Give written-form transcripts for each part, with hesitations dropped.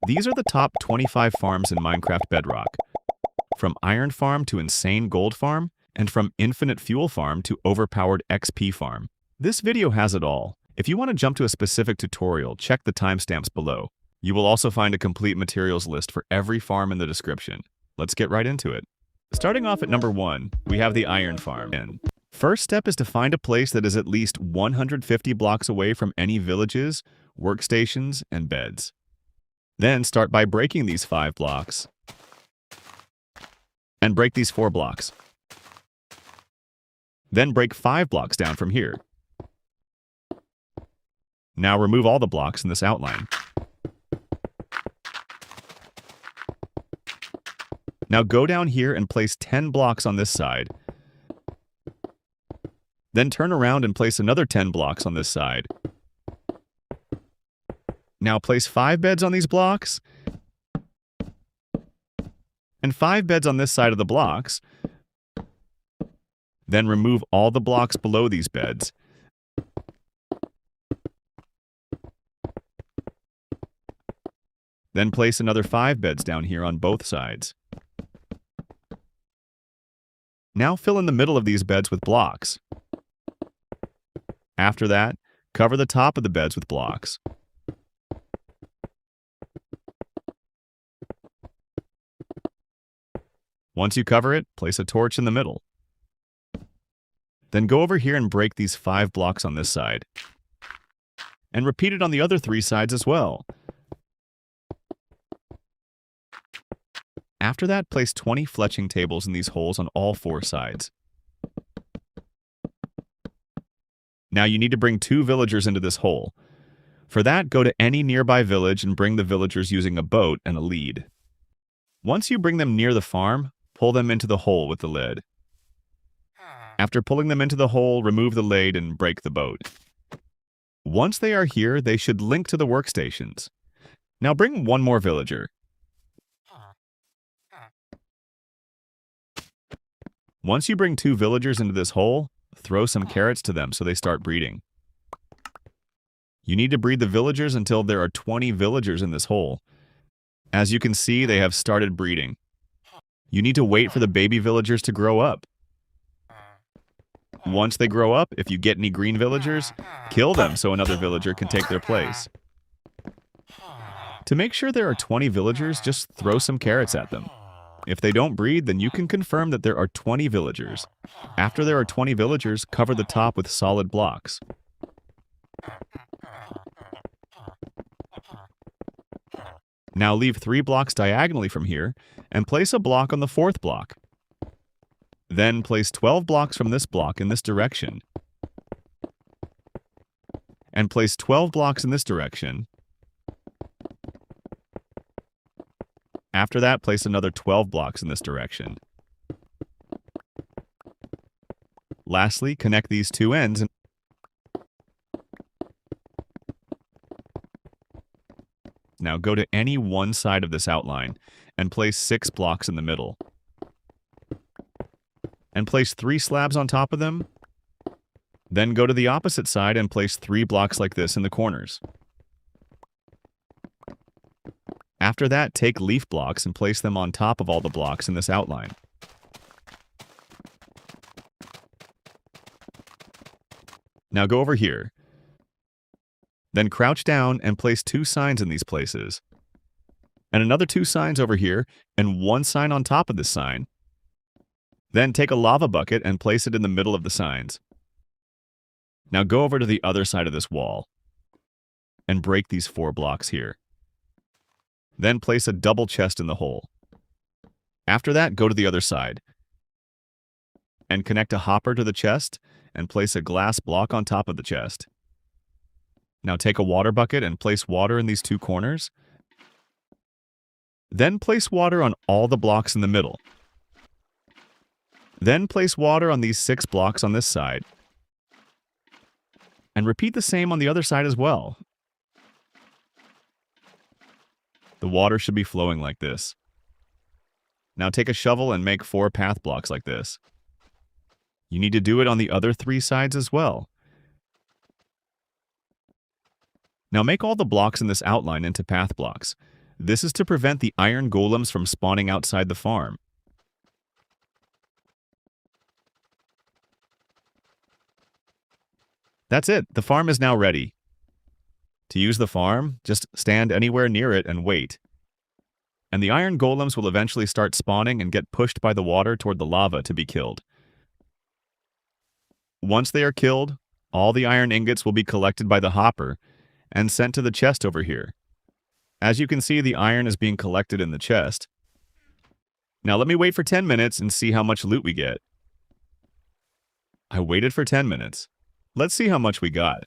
These are the top 25 farms in Minecraft Bedrock. From Iron Farm to Insane Gold Farm, and from Infinite Fuel Farm to Overpowered XP Farm. This video has it all. If you want to jump to a specific tutorial, check the timestamps below. You will also find a complete materials list for every farm in the description. Let's get right into it. Starting off at number 1, we have the Iron Farm. First step is to find a place that is at least 150 blocks away from any villages, workstations, and beds. Then start by breaking these 5 blocks. And break these 4 blocks. Then break 5 blocks down from here. Now remove all the blocks in this outline. Now go down here and place 10 blocks on this side. Then turn around and place another 10 blocks on this side. Now place 5 beds on these blocks. And 5 beds on this side of the blocks. Then remove all the blocks below these beds. Then place another 5 beds down here on both sides. Now fill in the middle of these beds with blocks. After that, cover the top of the beds with blocks. Once you cover it, place a torch in the middle. Then go over here and break these 5 blocks on this side. And repeat it on the other 3 sides as well. After that, place 20 fletching tables in these holes on all 4 sides. Now you need to bring 2 villagers into this hole. For that, go to any nearby village and bring the villagers using a boat and a lead. Once you bring them near the farm, pull them into the hole with the lid. After pulling them into the hole, remove the lid and break the boat. Once they are here, they should link to the workstations. Now bring 1 more villager. Once you bring 2 villagers into this hole, throw some carrots to them so they start breeding. You need to breed the villagers until there are 20 villagers in this hole. As you can see, they have started breeding. You need to wait for the baby villagers to grow up. Once they grow up, if you get any green villagers, kill them so another villager can take their place. To make sure there are 20 villagers, just throw some carrots at them. If they don't breed, then you can confirm that there are 20 villagers. After there are 20 villagers, cover the top with solid blocks. Now leave 3 blocks diagonally from here, and place a block on the 4th block. Then place 12 blocks from this block in this direction. And place 12 blocks in this direction. After that, place another 12 blocks in this direction. Lastly, connect these 2 ends and now go to any one side of this outline and place 6 blocks in the middle. And place 3 slabs on top of them. Then go to the opposite side and place 3 blocks like this in the corners. After that, take leaf blocks and place them on top of all the blocks in this outline. Now go over here. Then crouch down and place 2 signs in these places. And another 2 signs over here, and 1 sign on top of this sign. Then take a lava bucket and place it in the middle of the signs. Now go over to the other side of this wall. And break these 4 blocks here. Then place a double chest in the hole. After that, go to the other side. And connect a hopper to the chest and place a glass block on top of the chest. Now take a water bucket and place water in these 2 corners. Then place water on all the blocks in the middle. Then place water on these 6 blocks on this side. And repeat the same on the other side as well. The water should be flowing like this. Now take a shovel and make 4 path blocks like this. You need to do it on the other 3 sides as well. Now make all the blocks in this outline into path blocks. This is to prevent the iron golems from spawning outside the farm. That's it. The farm is now ready. To use the farm, just stand anywhere near it and wait. And the iron golems will eventually start spawning and get pushed by the water toward the lava to be killed. Once they are killed, all the iron ingots will be collected by the hopper and sent to the chest over here. As you can see, the iron is being collected in the chest. Now let me wait for 10 minutes and see how much loot we get. I waited for 10 minutes. Let's see how much we got.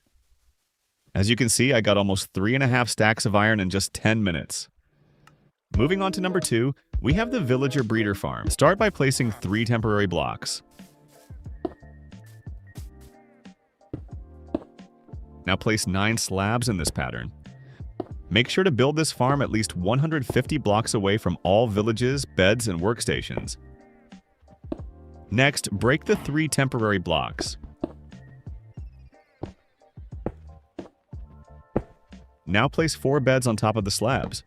As you can see, I got almost 3.5 stacks of iron in just 10 minutes. Moving on to number 2, we have the villager breeder farm. Start by placing 3 temporary blocks. Now place 9 slabs in this pattern. Make sure to build this farm at least 150 blocks away from all villages, beds, and workstations. Next, break the 3 temporary blocks. Now place 4 beds on top of the slabs.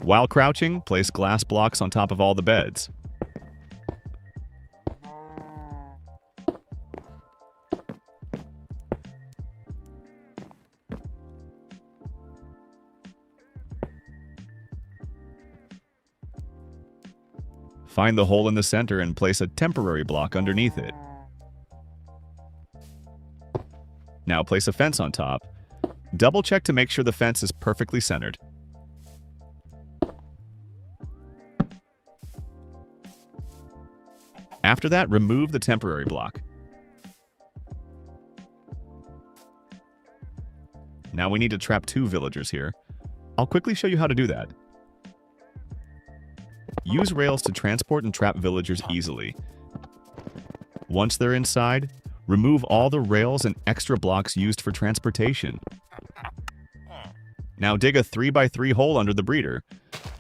While crouching, place glass blocks on top of all the beds. Find the hole in the center and place a temporary block underneath it. Now place a fence on top. Double check to make sure the fence is perfectly centered. After that, remove the temporary block. Now we need to trap 2 villagers here. I'll quickly show you how to do that. Use rails to transport and trap villagers easily. Once they're inside, remove all the rails and extra blocks used for transportation. Now dig a 3x3 hole under the breeder.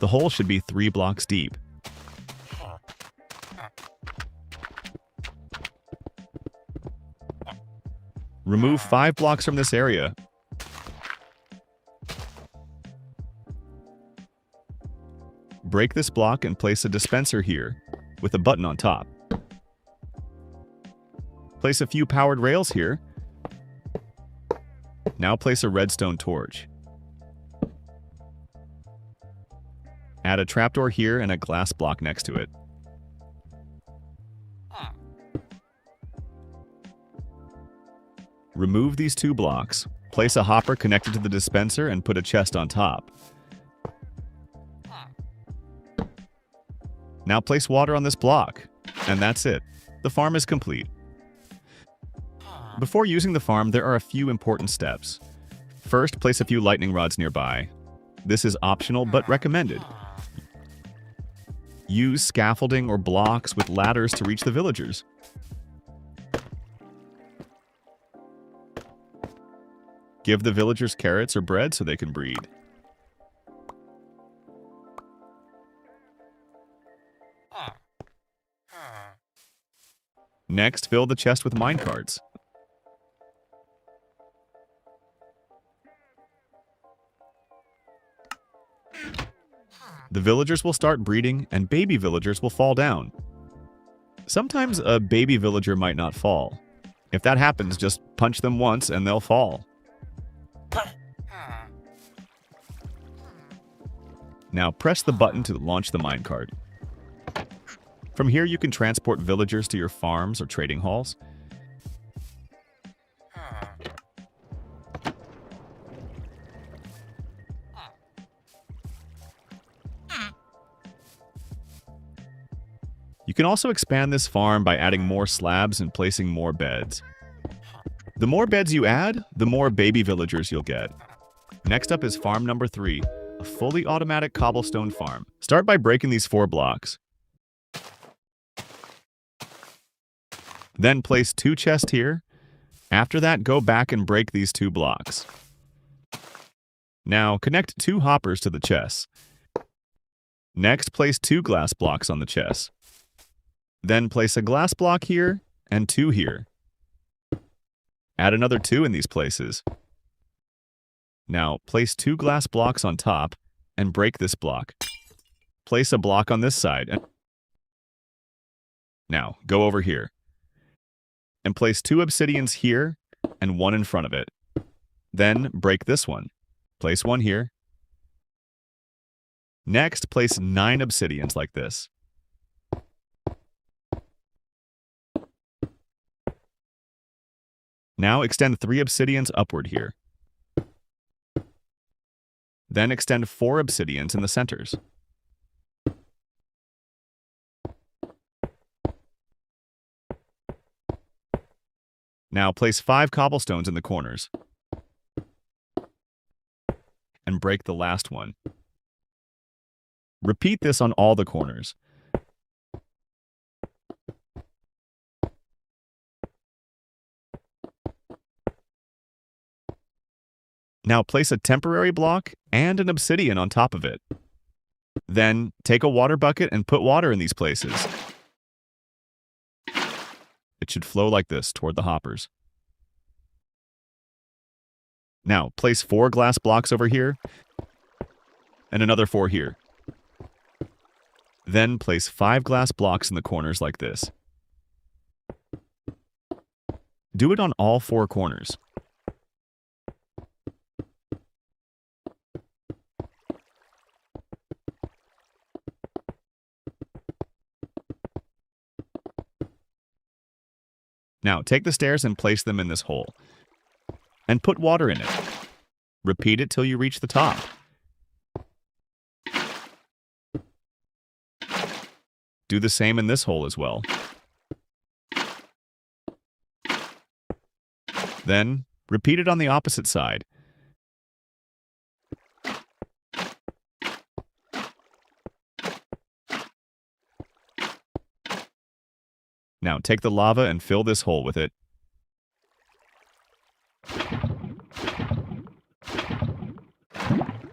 The hole should be 3 blocks deep. Remove 5 blocks from this area. Break this block and place a dispenser here, with a button on top. Place a few powered rails here. Now place a redstone torch. Add a trapdoor here and a glass block next to it. Remove these 2 blocks. Place a hopper connected to the dispenser and put a chest on top. Now place water on this block. And that's it. The farm is complete. Before using the farm, there are a few important steps. First, place a few lightning rods nearby. This is optional but recommended. Use scaffolding or blocks with ladders to reach the villagers. Give the villagers carrots or bread so they can breed. Next, fill the chest with minecarts. The villagers will start breeding, and baby villagers will fall down. Sometimes a baby villager might not fall. If that happens, just punch them once and they'll fall. Now press the button to launch the minecart. From here you can transport villagers to your farms or trading halls. You can also expand this farm by adding more slabs and placing more beds. The more beds you add, the more baby villagers you'll get. Next up is farm number 3, a fully automatic cobblestone farm. Start by breaking these 4 blocks. Then place 2 chests here. After that, go back and break these 2 blocks. Now, connect 2 hoppers to the chests. Next, place 2 glass blocks on the chests. Then place a glass block here and 2 here. Add another 2 in these places. Now, place 2 glass blocks on top and break this block. Place a block on this side. Now, go over here and place 2 obsidians here and 1 in front of it. Then break this one. Place 1 here. Next, place 9 obsidians like this. Now extend 3 obsidians upward here. Then extend 4 obsidians in the centers. Now place 5 cobblestones in the corners. And break the last one. Repeat this on all the corners. Now place a temporary block and an obsidian on top of it. Then take a water bucket and put water in these places. It should flow like this toward the hoppers. Now place 4 glass blocks over here and another 4 here. Then place 5 glass blocks in the corners like this. Do it on all 4 corners. Now, take the stairs and place them in this hole. And put water in it. Repeat it till you reach the top. Do the same in this hole as well. Then, repeat it on the opposite side. Now take the lava and fill this hole with it.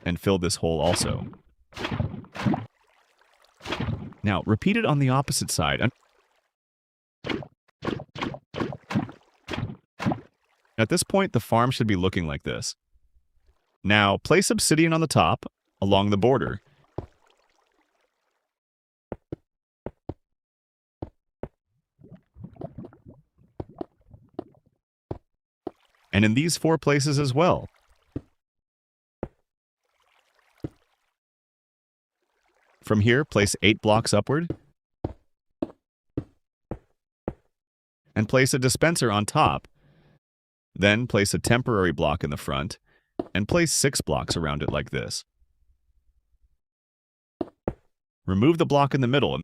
And fill this hole also. Now repeat it on the opposite side. At this point, the farm should be looking like this. Now place obsidian on the top, along the border. And in these 4 places as well. From here, place 8 blocks upward. And place a dispenser on top. Then place a temporary block in the front. And place 6 blocks around it like this. Remove the block in the middle.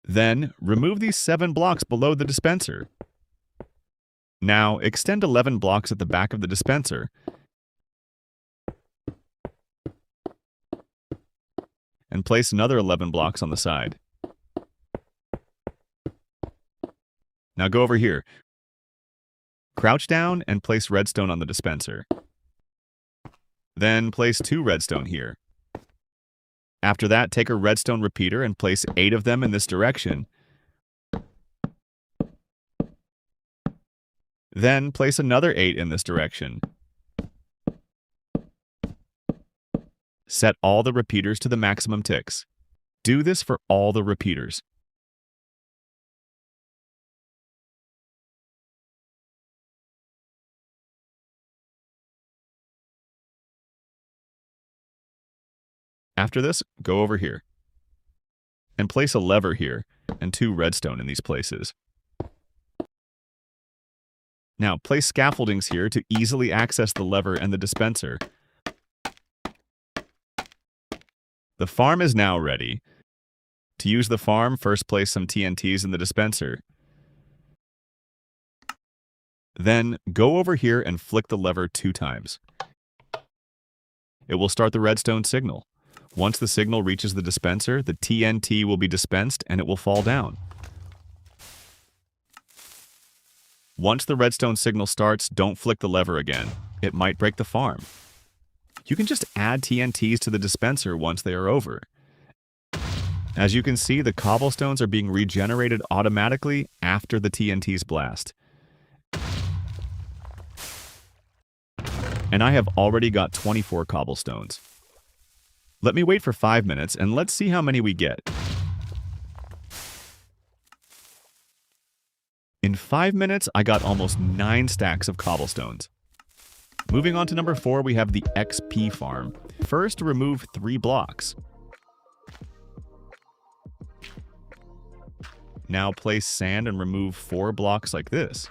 Then remove these 7 blocks below the dispenser. Now, extend 11 blocks at the back of the dispenser. And place another 11 blocks on the side. Now go over here. Crouch down and place redstone on the dispenser. Then place 2 redstone here. After that, take a redstone repeater and place 8 of them in this direction. Then place another 8 in this direction. Set all the repeaters to the maximum ticks. Do this for all the repeaters. After this, go over here. And place a lever here and 2 redstone in these places. Now, place scaffoldings here to easily access the lever and the dispenser. The farm is now ready. To use the farm, first place some TNTs in the dispenser. Then, go over here and flick the lever 2 times. It will start the redstone signal. Once the signal reaches the dispenser, the TNT will be dispensed and it will fall down. Once the redstone signal starts, don't flick the lever again. It might break the farm. You can just add TNTs to the dispenser once they are over. As you can see, the cobblestones are being regenerated automatically after the TNTs blast. and I have already got 24 cobblestones. Let me wait for 5 minutes and let's see how many we get. In 5 minutes, I got almost 9 stacks of cobblestones. Moving on to number 4, we have the XP farm. First, remove 3 blocks. Now place sand and remove 4 blocks like this.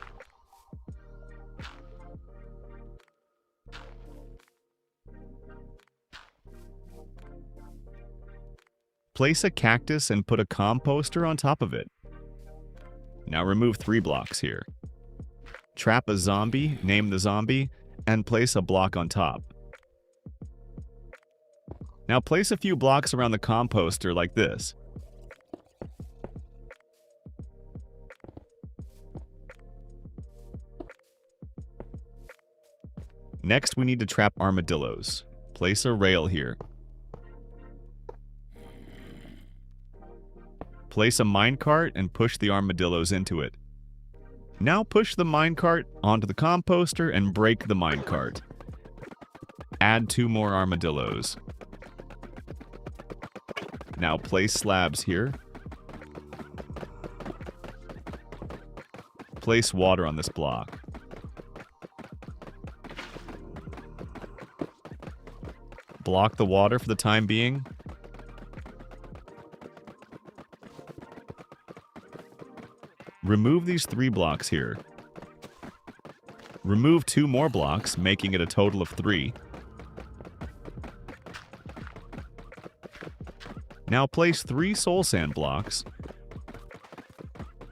Place a cactus and put a composter on top of it. Now remove 3 blocks here. Trap a zombie, name the zombie, and place a block on top. Now place a few blocks around the composter like this. Next, we need to trap armadillos. Place a rail here. Place a minecart and push the armadillos into it. Now push the minecart onto the composter and break the minecart. Add 2 more armadillos. Now place slabs here. Place water on this block. Block the water for the time being. Remove these 3 blocks here. Remove 2 more blocks, making it a total of 3. Now place 3 soul sand blocks.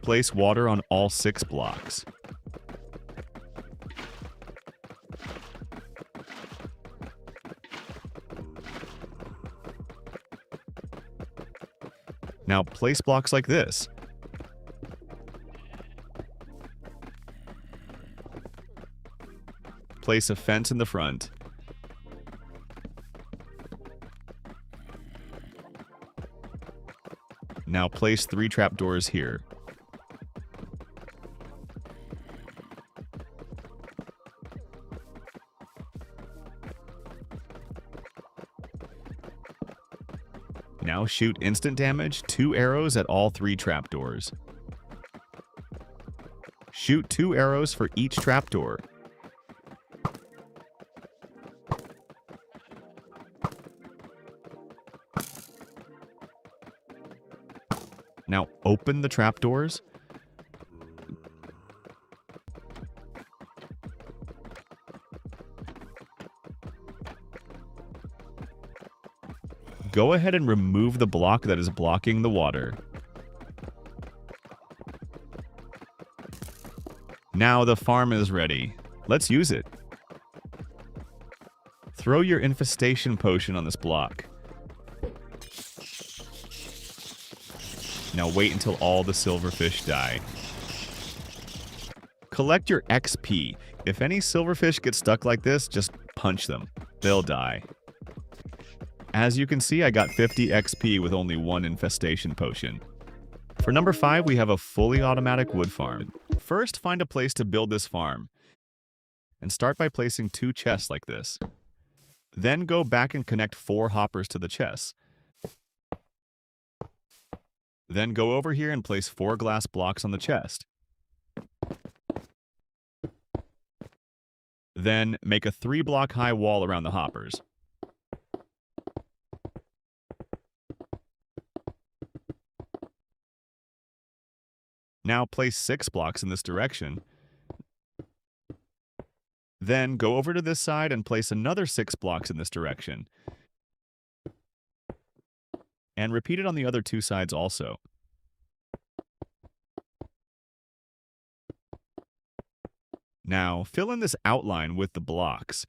Place water on all 6 blocks. Now place blocks like this. Place a fence in the front. Now place 3 trapdoors here. Now shoot instant damage, 2 arrows at all 3 trapdoors. Shoot 2 arrows for each trapdoor. Now open the trapdoors. Go ahead and remove the block that is blocking the water. Now the farm is ready. Let's use it. Throw your infestation potion on this block. Now wait until all the silverfish die. Collect your XP. If any silverfish get stuck like this, just punch them. They'll die. As you can see, I got 50 XP with only 1 infestation potion. For number 5, we have a fully automatic wood farm. First, find a place to build this farm. And start by placing 2 chests like this. Then go back and connect 4 hoppers to the chests. Then go over here and place 4 glass blocks on the chest. Then make a 3-block high wall around the hoppers. Now place 6 blocks in this direction. Then go over to this side and place another 6 blocks in this direction. And repeat it on the other 2 sides also. Now fill in this outline with the blocks.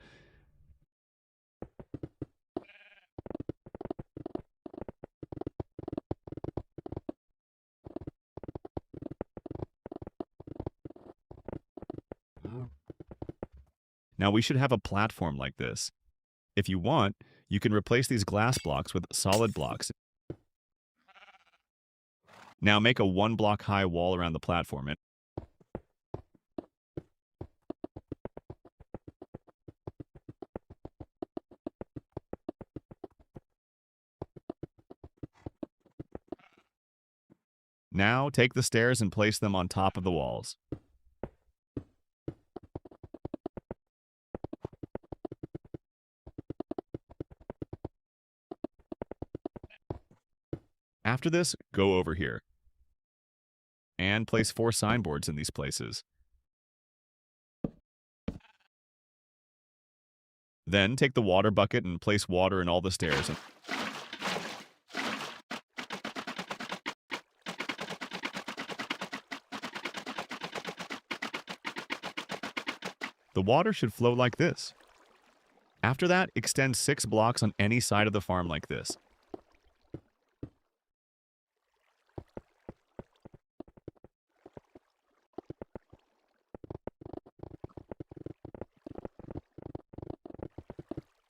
Now we should have a platform like this. If you want, you can replace these glass blocks with solid blocks. Now make a 1-block high wall around the platform. Now take the stairs and place them on top of the walls. After this, go over here and place 4 signboards in these places. Then take the water bucket and place water in all the stairs. The water should flow like this. After that, extend 6 blocks on any side of the farm like this.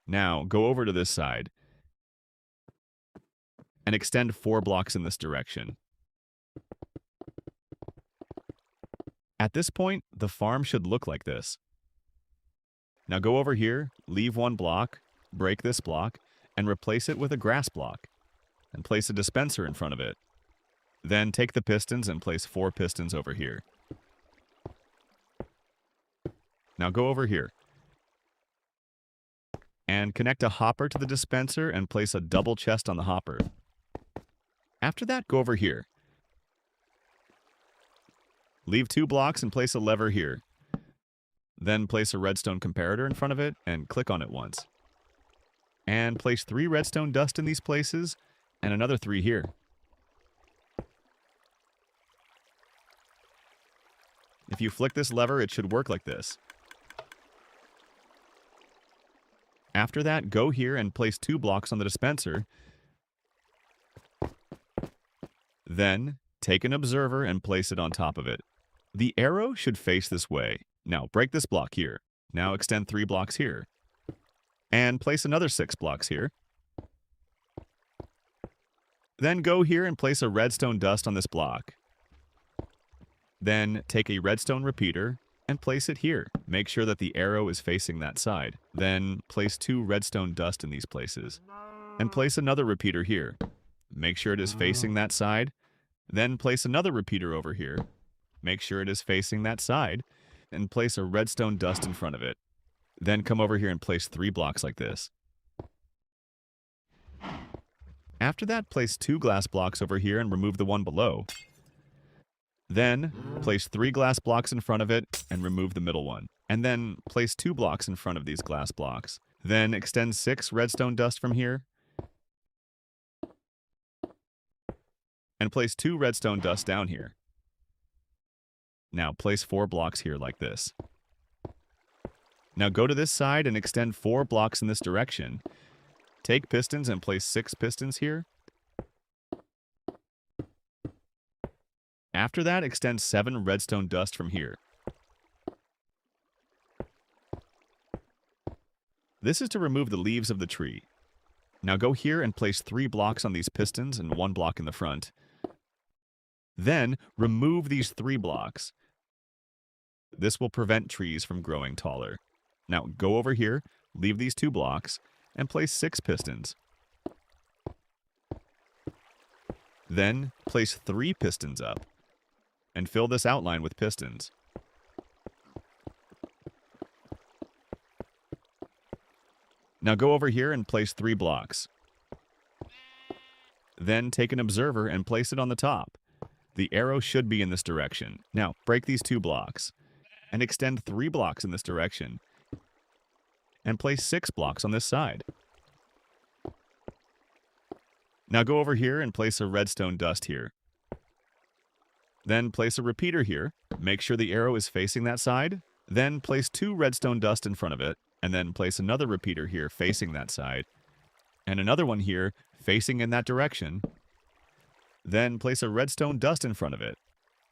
Now, go over to this side and extend 4 blocks in this direction. At this point, the farm should look like this. Now go over here, leave 1 block, break this block, and replace it with a grass block, and place a dispenser in front of it. Then take the pistons and place 4 pistons over here. Now go over here and connect a hopper to the dispenser and place a double chest on the hopper. After that, go over here. Leave 2 blocks and place a lever here. Then place a redstone comparator in front of it and click on it once. And place 3 redstone dust in these places and another 3 here. If you flick this lever, it should work like this. After that, go here and place 2 blocks on the dispenser. Then, take an observer and place it on top of it. The arrow should face this way. Now, break this block here. Now extend 3 blocks here. And place another 6 blocks here. Then go here and place a redstone dust on this block. Then take a redstone repeater and place it here. Make sure that the arrow is facing that side. Then place 2 redstone dust in these places. And place another repeater here. Make sure it is facing that side. Then place another repeater over here. Make sure it is facing that side. And place a redstone dust in front of it. Then come over here and place 3 blocks like this. After that, place 2 glass blocks over here and remove the one below. Then, place 3 glass blocks in front of it and remove the middle one. And then, place 2 blocks in front of these glass blocks. Then, extend 6 redstone dust from here. And place 2 redstone dust down here. Now, place 4 blocks here like this. Now go to this side and extend 4 blocks in this direction. Take pistons and place 6 pistons here. After that, extend 7 redstone dust from here. This is to remove the leaves of the tree. Now go here and place 3 blocks on these pistons and 1 block in the front. Then remove these 3 blocks. This will prevent trees from growing taller. Now go over here, leave these 2 blocks, and place 6 pistons. Then place 3 pistons up, and fill this outline with pistons. Now go over here and place 3 blocks. Then take an observer and place it on the top. The arrow should be in this direction. Now break these 2 blocks, and extend 3 blocks in this direction. And place 6 blocks on this side. Now go over here and place a redstone dust here. Then place a repeater here. Make sure the arrow is facing that side. Then place 2 redstone dust in front of it. And then place another repeater here facing that side. And another one here facing in that direction. Then place a redstone dust in front of it.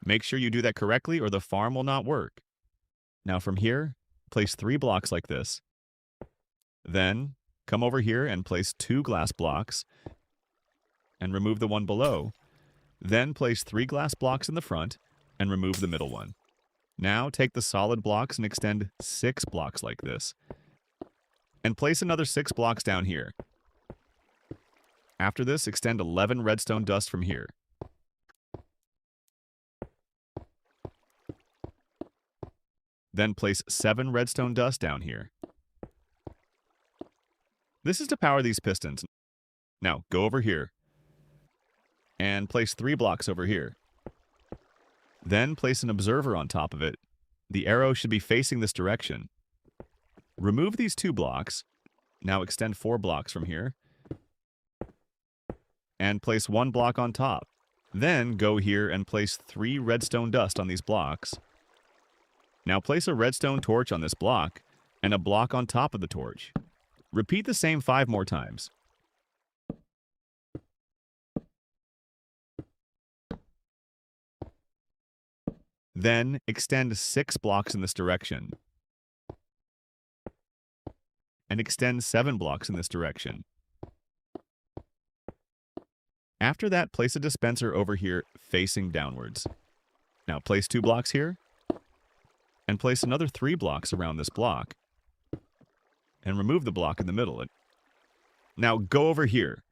Make sure you do that correctly or the farm will not work. Now from here, place 3 blocks like this. Then, come over here and place 2 glass blocks and remove the one below. Then place 3 glass blocks in the front and remove the middle one. Now take the solid blocks and extend 6 blocks like this. And place another 6 blocks down here. After this, extend 11 redstone dust from here. Then place 7 redstone dust down here. This is to power these pistons. Now, go over here and place 3 blocks over here. Then place an observer on top of it. The arrow should be facing this direction. Remove these 2 blocks. Now extend 4 blocks from here. And place 1 block on top. Then go here and place 3 redstone dust on these blocks. Now place a redstone torch on this block and a block on top of the torch. Repeat the same 5 more times. Then extend 6 blocks in this direction. And extend 7 blocks in this direction. After that, place a dispenser over here facing downwards. Now place 2 blocks here. And place another 3 blocks around this block. And remove the block in the middle. Now go over here.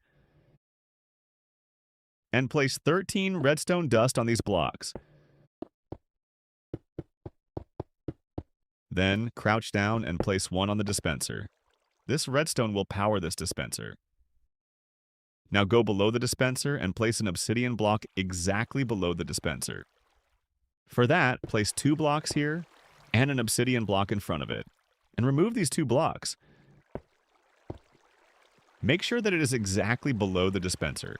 And place 13 redstone dust on these blocks. Then crouch down and place 1 on the dispenser. This redstone will power this dispenser. Now go below the dispenser and place an obsidian block exactly below the dispenser. For that, place 2 blocks here and an obsidian block in front of it. And remove these 2 blocks. Make sure that it is exactly below the dispenser.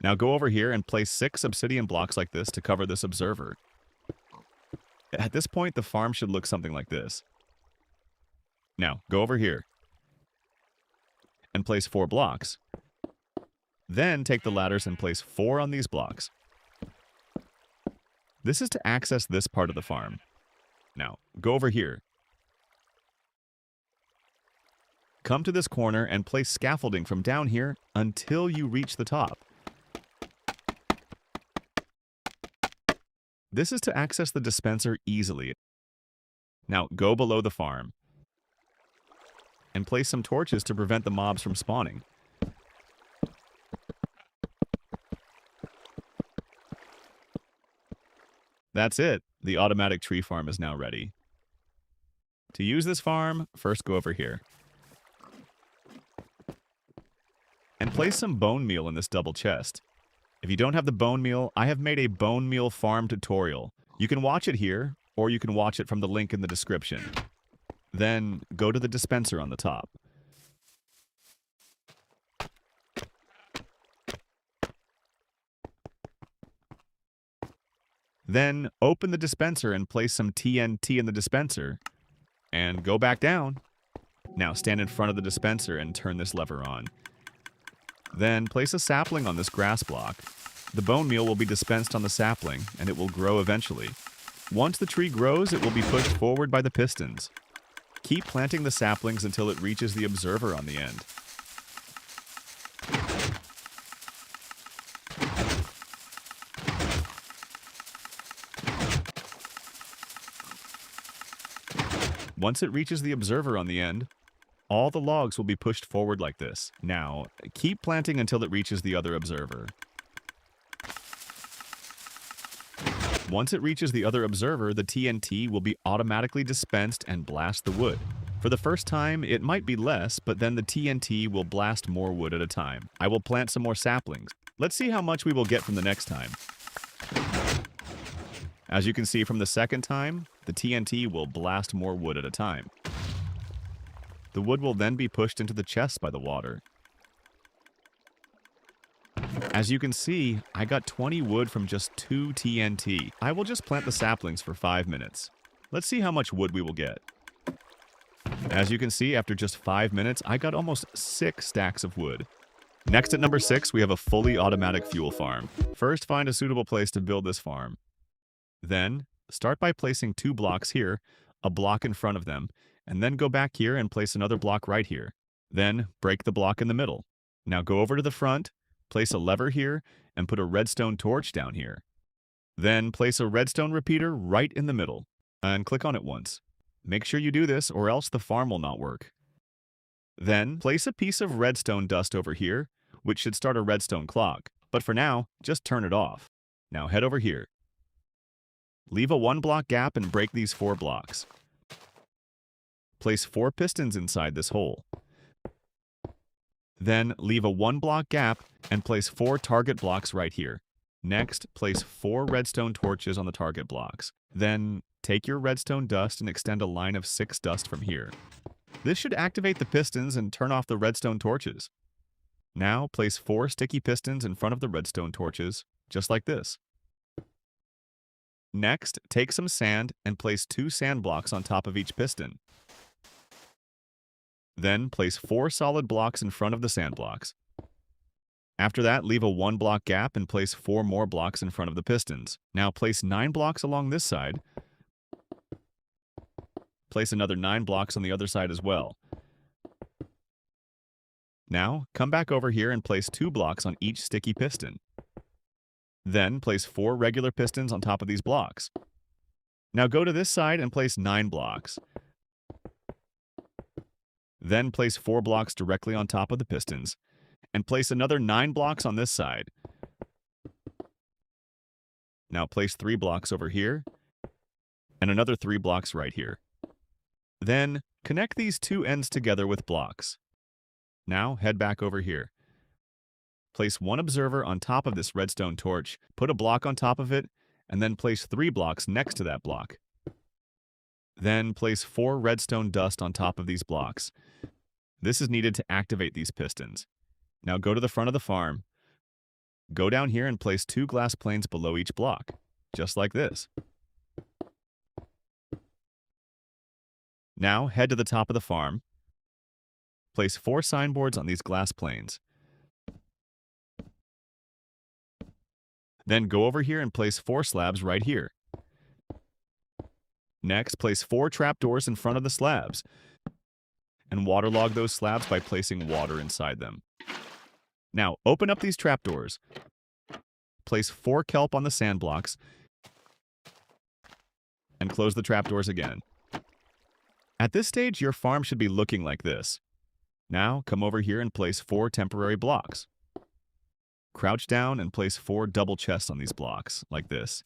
Now go over here and place 6 obsidian blocks like this to cover this observer. At this point, the farm should look something like this. Now, go over here and place 4 blocks. Then take the ladders and place 4 on these blocks. This is to access this part of the farm. Now, go over here. Come to this corner and place scaffolding from down here until you reach the top. This is to access the dispenser easily. Now, go below the farm and place some torches to prevent the mobs from spawning. That's it. The automatic tree farm is now ready. To use this farm, first go over here. And place some bone meal in this double chest. If you don't have the bone meal, I have made a Bonemeal Farm tutorial. You can watch it here, or you can watch it from the link in the description. Then go to the dispenser on the top. Then open the dispenser and place some TNT in the dispenser. And go back down. Now stand in front of the dispenser and turn this lever on. Then place a sapling on this grass block. The bone meal will be dispensed on the sapling, and it will grow eventually. Once the tree grows, it will be pushed forward by the pistons. Keep planting the saplings until it reaches the observer on the end. Once it reaches the observer on the end, all the logs will be pushed forward like this. Now, keep planting until it reaches the other observer. Once it reaches the other observer, the TNT will be automatically dispensed and blast the wood. For the first time, it might be less, but then the TNT will blast more wood at a time. I will plant some more saplings. Let's see how much we will get from the next time. As you can see from the second time, the TNT will blast more wood at a time. The wood will then be pushed into the chest by the water. As you can see, I got 20 wood from just 2 TNT. I will just plant the saplings for 5 minutes. Let's see how much wood we will get. As you can see, after just 5 minutes, I got almost 6 stacks of wood. Next at number 6, we have a fully automatic fuel farm. First, find a suitable place to build this farm. Then, start by placing 2 blocks here, a block in front of them, and then go back here and place another block right here. Then, break the block in the middle. Now go over to the front, place a lever here, and put a redstone torch down here. Then, place a redstone repeater right in the middle, and click on it once. Make sure you do this, or else the farm will not work. Then, place a piece of redstone dust over here, which should start a redstone clock. But for now, just turn it off. Now head over here. Leave a 1-block gap and break these 4 blocks. Place 4 pistons inside this hole. Then leave a 1-block gap and place 4 target blocks right here. Next, place 4 redstone torches on the target blocks. Then take your redstone dust and extend a line of 6 dust from here. This should activate the pistons and turn off the redstone torches. Now place 4 sticky pistons in front of the redstone torches, just like this. Next, take some sand and place 2 sand blocks on top of each piston. Then place 4 solid blocks in front of the sand blocks. After that, leave a 1-block gap and place 4 more blocks in front of the pistons. Now place 9 blocks along this side. Place another 9 blocks on the other side as well. Now, come back over here and place 2 blocks on each sticky piston. Then place 4 regular pistons on top of these blocks. Now go to this side and place 9 blocks. Then place 4 blocks directly on top of the pistons, and place another 9 blocks on this side. Now place 3 blocks over here, and another 3 blocks right here. Then connect these 2 ends together with blocks. Now head back over here. Place 1 observer on top of this redstone torch, put a block on top of it, and then place 3 blocks next to that block. Then place 4 redstone dust on top of these blocks. This is needed to activate these pistons. Now go to the front of the farm. Go down here and place 2 glass planes below each block, just like this. Now head to the top of the farm. Place 4 signboards on these glass planes. Then go over here and place 4 slabs right here. Next, place 4 trapdoors in front of the slabs, and waterlog those slabs by placing water inside them. Now, open up these trapdoors. Place 4 kelp on the sand blocks, and close the trapdoors again. At this stage, your farm should be looking like this. Now, come over here and place 4 temporary blocks. Crouch down and place 4 double chests on these blocks, like this.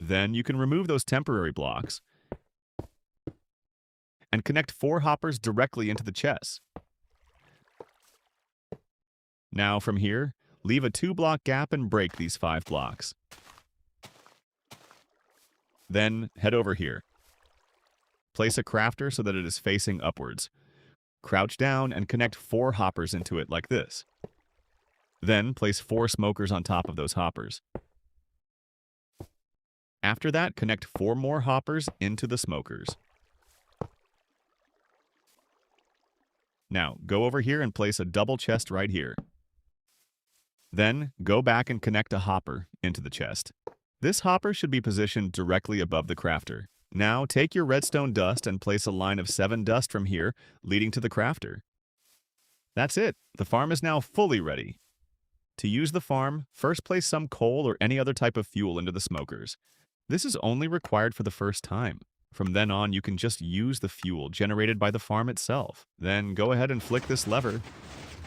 Then you can remove those temporary blocks and connect 4 hoppers directly into the chests. Now from here, leave a 2-block gap and break these 5 blocks. Then head over here. Place a crafter so that it is facing upwards. Crouch down and connect 4 hoppers into it like this. Then place 4 smokers on top of those hoppers. After that, connect 4 more hoppers into the smokers. Now, go over here and place a double chest right here. Then, go back and connect a hopper into the chest. This hopper should be positioned directly above the crafter. Now, take your redstone dust and place a line of 7 dust from here, leading to the crafter. That's it. The farm is now fully ready. To use the farm, first place some coal or any other type of fuel into the smokers. This is only required for the first time. From then on, you can just use the fuel generated by the farm itself. Then go ahead and flick this lever.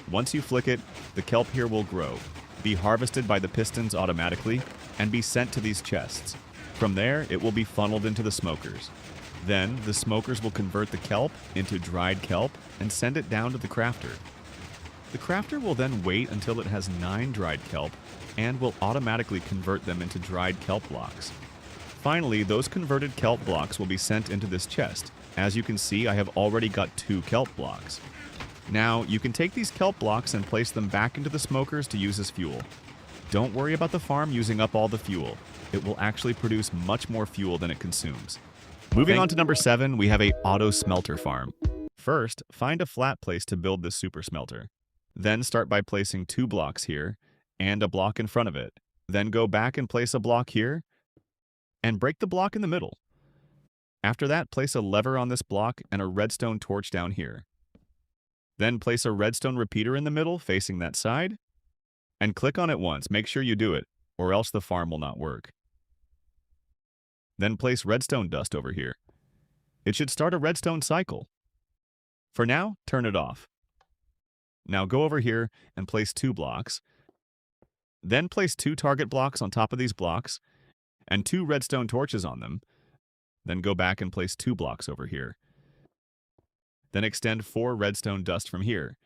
Once you flick it, the kelp here will grow, be harvested by the pistons automatically, and be sent to these chests. From there, it will be funneled into the smokers. Then, the smokers will convert the kelp into dried kelp and send it down to the crafter. The crafter will then wait until it has 9 dried kelp and will automatically convert them into dried kelp blocks. Finally, those converted kelp blocks will be sent into this chest. As you can see, I have already got 2 kelp blocks. Now, you can take these kelp blocks and place them back into the smokers to use as fuel. Don't worry about the farm using up all the fuel. It will actually produce much more fuel than it consumes. Moving on to number 7, we have a auto smelter farm. First, find a flat place to build this super smelter. Then start by placing 2 blocks here and a block in front of it. Then go back and place a block here and break the block in the middle. After that, place a lever on this block and a redstone torch down here. Then place a redstone repeater in the middle facing that side and click on it once. Make sure you do it, or else the farm will not work. Then place redstone dust over here. It should start a redstone cycle. For now, turn it off. Now go over here and place 2 blocks. Then place 2 target blocks on top of these blocks and 2 redstone torches on them. Then go back and place 2 blocks over here. Then extend 4 redstone dust from here.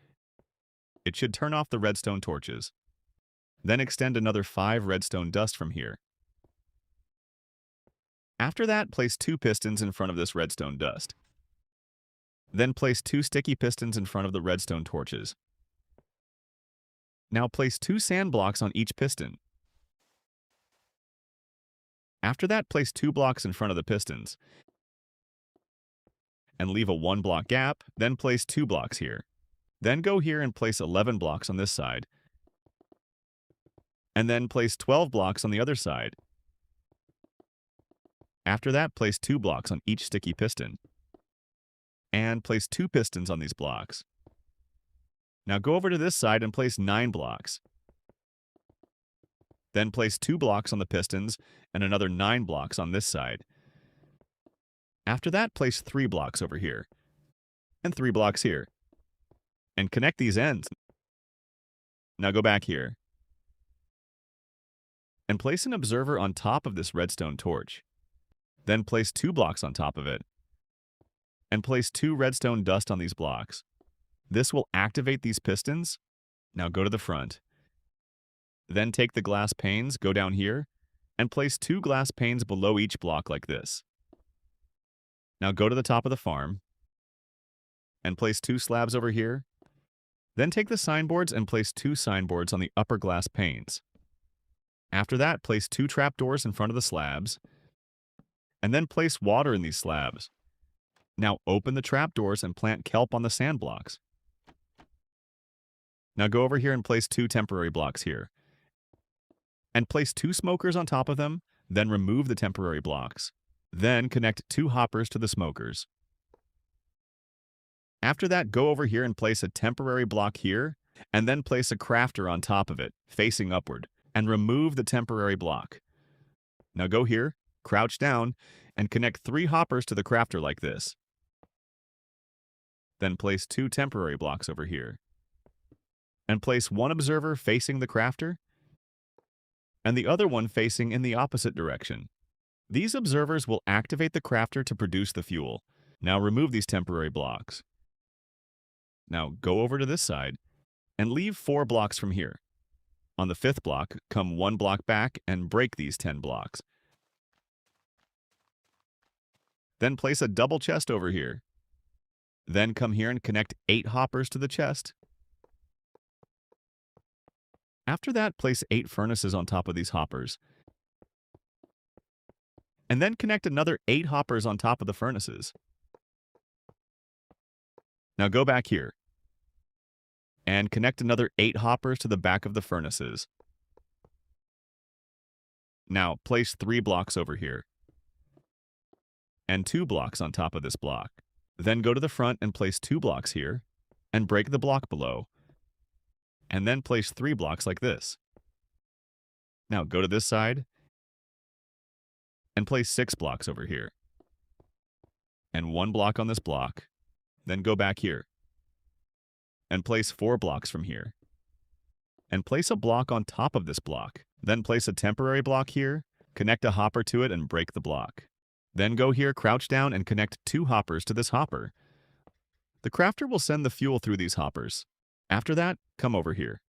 It should turn off the redstone torches. Then extend another 5 redstone dust from here. After that, place 2 pistons in front of this redstone dust. Then place 2 sticky pistons in front of the redstone torches. Now place 2 sand blocks on each piston. After that, place 2 blocks in front of the pistons and leave a 1 block gap, then place 2 blocks here. Then go here and place 11 blocks on this side, and then place 12 blocks on the other side. After that, place 2 blocks on each sticky piston, and place 2 pistons on these blocks. Now go over to this side and place 9 blocks. Then place 2 blocks on the pistons and another 9 blocks on this side. After that, place 3 blocks over here, and 3 blocks here, and connect these ends. Now go back here, and place an observer on top of this redstone torch. Then place 2 blocks on top of it, and place 2 redstone dust on these blocks. This will activate these pistons. Now go to the front. Then take the glass panes, go down here, and place 2 glass panes below each block like this. Now go to the top of the farm, and place 2 slabs over here. Then take the signboards and place 2 signboards on the upper glass panes. After that, place 2 trapdoors in front of the slabs, and then place water in these slabs. Now open the trapdoors and plant kelp on the sand blocks. Now go over here and place 2 temporary blocks here, and place 2 smokers on top of them, then remove the temporary blocks. Then connect 2 hoppers to the smokers. After that, go over here and place a temporary block here, and then place a crafter on top of it, facing upward, and remove the temporary block. Now go here, crouch down, and connect 3 hoppers to the crafter like this. Then place 2 temporary blocks over here, and place 1 observer facing the crafter, and the other one facing in the opposite direction. These observers will activate the crafter to produce the fuel. Now remove these temporary blocks. Now go over to this side and leave 4 blocks from here. On the 5th block, come 1 block back and break these 10 blocks. Then place a double chest over here. Then come here and connect 8 hoppers to the chest. After that, place 8 furnaces on top of these hoppers. And then connect another 8 hoppers on top of the furnaces. Now go back here and connect another 8 hoppers to the back of the furnaces. Now place 3 blocks over here and 2 blocks on top of this block. Then go to the front and place 2 blocks here and break the block below. And then place 3 blocks like this. Now go to this side and place 6 blocks over here, and 1 block on this block. Then go back here, and place 4 blocks from here, and place a block on top of this block. Then place a temporary block here, connect a hopper to it and break the block. Then go here, crouch down, and connect 2 hoppers to this hopper. The crafter will send the fuel through these hoppers. After that, come over here,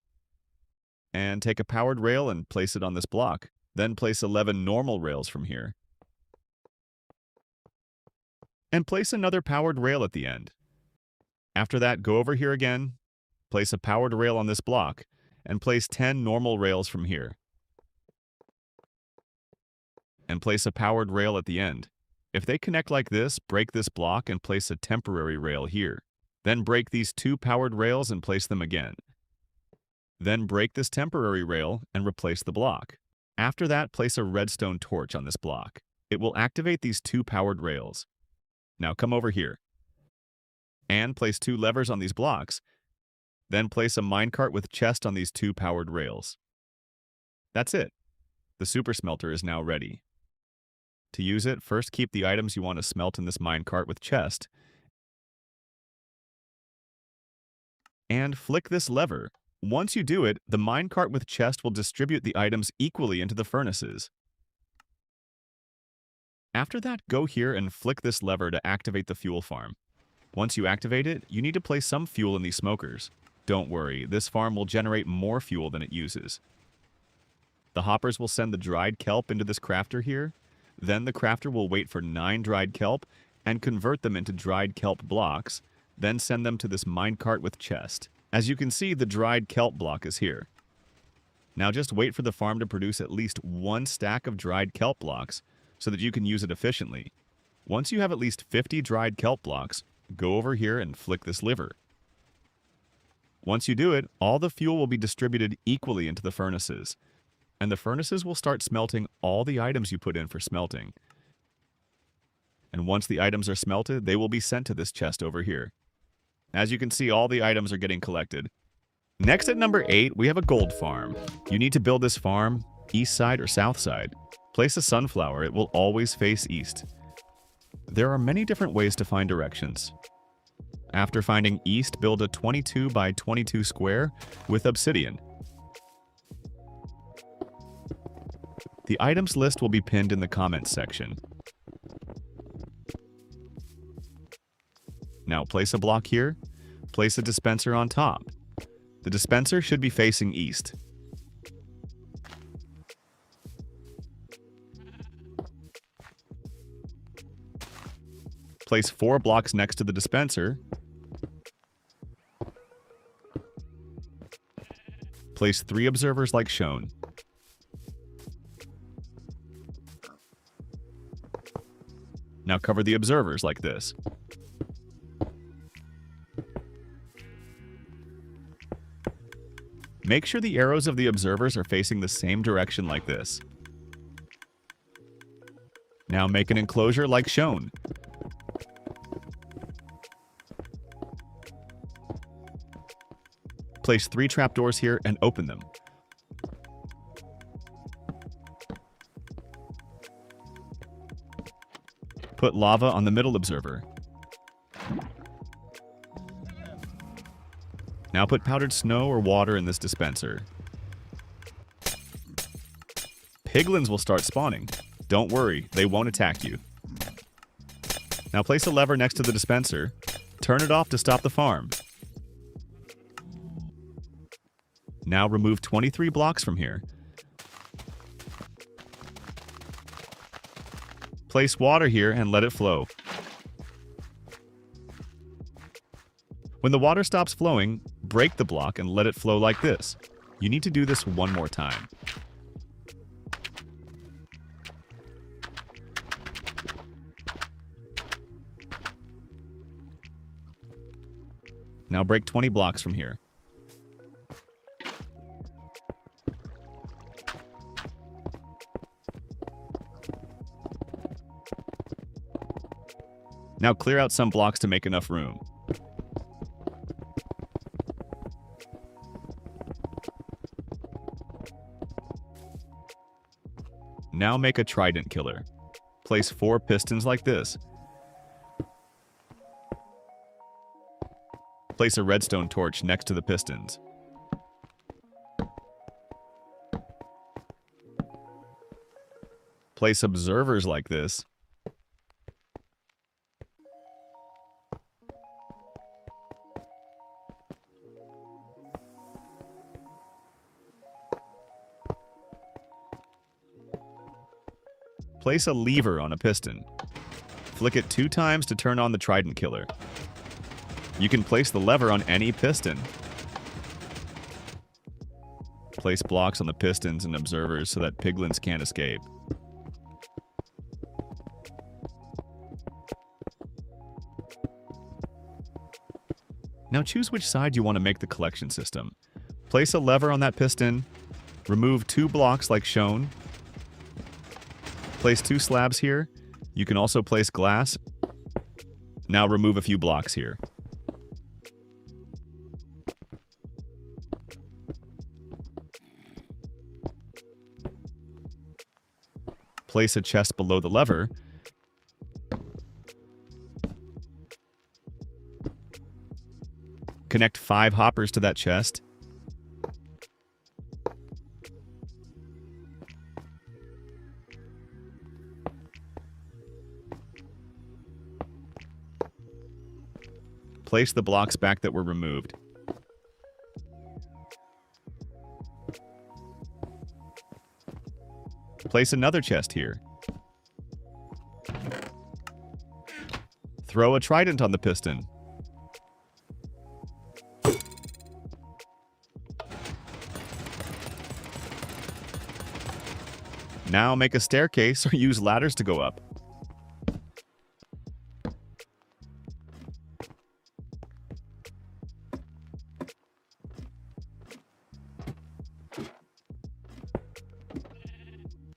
and take a powered rail and place it on this block. Then place 11 normal rails from here, and place another powered rail at the end. After that, go over here again, place a powered rail on this block, and place 10 normal rails from here, and place a powered rail at the end. If they connect like this, break this block and place a temporary rail here. Then break these 2 powered rails and place them again. Then break this temporary rail and replace the block. After that, place a redstone torch on this block. It will activate these 2 powered rails. Now come over here and place 2 levers on these blocks. Then place a minecart with chest on these 2 powered rails. That's it. The super smelter is now ready. To use it, first keep the items you want to smelt in this minecart with chest, and flick this lever. Once you do it, the minecart with chest will distribute the items equally into the furnaces. After that, go here and flick this lever to activate the fuel farm. Once you activate it, you need to place some fuel in these smokers. Don't worry, this farm will generate more fuel than it uses. The hoppers will send the dried kelp into this crafter here. Then the crafter will wait for 9 dried kelp and convert them into dried kelp blocks, then send them to this minecart with chest. As you can see, the dried kelp block is here. Now just wait for the farm to produce at least 1 stack of dried kelp blocks so that you can use it efficiently. Once you have at least 50 dried kelp blocks, go over here and flick this lever. Once you do it, all the fuel will be distributed equally into the furnaces, and the furnaces will start smelting all the items you put in for smelting. And once the items are smelted, they will be sent to this chest over here. As you can see, all the items are getting collected. Next at number 8, we have a gold farm. You need to build this farm east side or south side. Place a sunflower, it will always face east. There are many different ways to find directions. After finding east, build a 22 by 22 square with obsidian. The items list will be pinned in the comments section. Now place a block here, place a dispenser on top. The dispenser should be facing east. Place 4 blocks next to the dispenser. Place 3 observers like shown. Now cover the observers like this. Make sure the arrows of the observers are facing the same direction like this. Now make an enclosure like shown. Place 3 trapdoors here and open them. Put lava on the middle observer. Now put powdered snow or water in this dispenser. Piglins will start spawning. Don't worry, they won't attack you. Now place a lever next to the dispenser. Turn it off to stop the farm. Now remove 23 blocks from here. Place water here and let it flow. When the water stops flowing, break the block and let it flow like this. You need to do this one more time. Now break 20 blocks from here. Now clear out some blocks to make enough room. Now make a trident killer. Place 4 pistons like this. Place a redstone torch next to the pistons. Place observers like this. Place a lever on a piston. Flick it 2 times to turn on the trident killer. You can place the lever on any piston. Place blocks on the pistons and observers so that piglins can't escape. Now choose which side you want to make the collection system. Place a lever on that piston. Remove 2 blocks like shown. Place 2 slabs here. You can also place glass. Now remove a few blocks here. Place a chest below the lever. Connect 5 hoppers to that chest. Place the blocks back that were removed. Place another chest here. Throw a trident on the piston. Now make a staircase or use ladders to go up.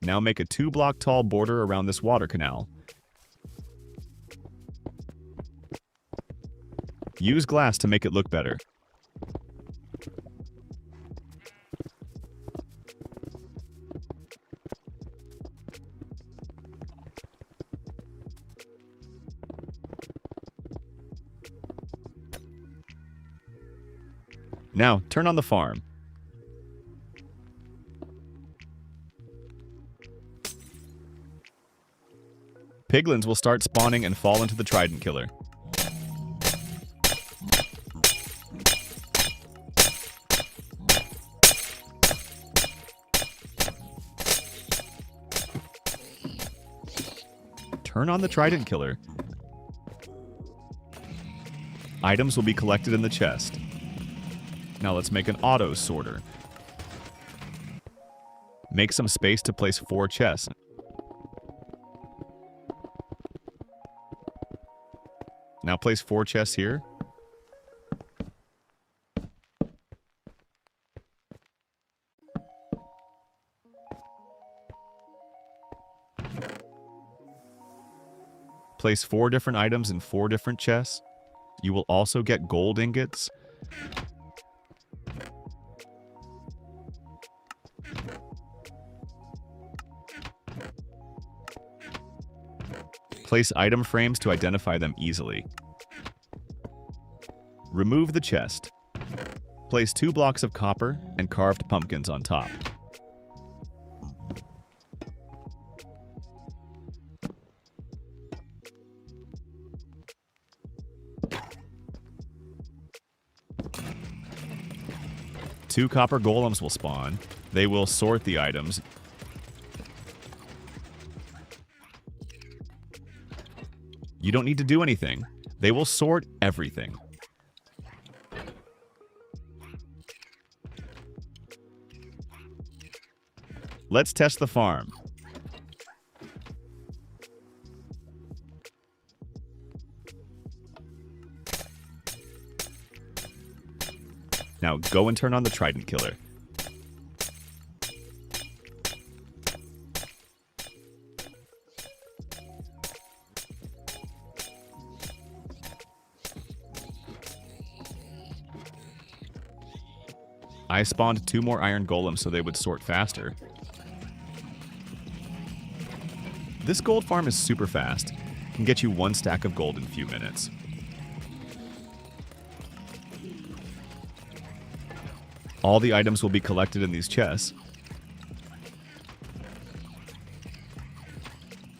Now make a 2-block tall border around this water canal. Use glass to make it look better. Now, turn on the farm. Piglins will start spawning and fall into the Trident Killer. Turn on the Trident Killer. Items will be collected in the chest. Now let's make an auto sorter. Make some space to place 4 chests. Now place 4 chests here. Place 4 different items in 4 different chests. You will also get gold ingots. Place item frames to identify them easily. Remove the chest. Place 2 blocks of copper and carved pumpkins on top. Two copper golems will spawn. They will sort the items. You don't need to do anything. They will sort everything. Let's test the farm. Now go and turn on the Trident Killer. I spawned 2 more iron golems so they would sort faster. This gold farm is super fast. Can get you 1 stack of gold in a few minutes. All the items will be collected in these chests.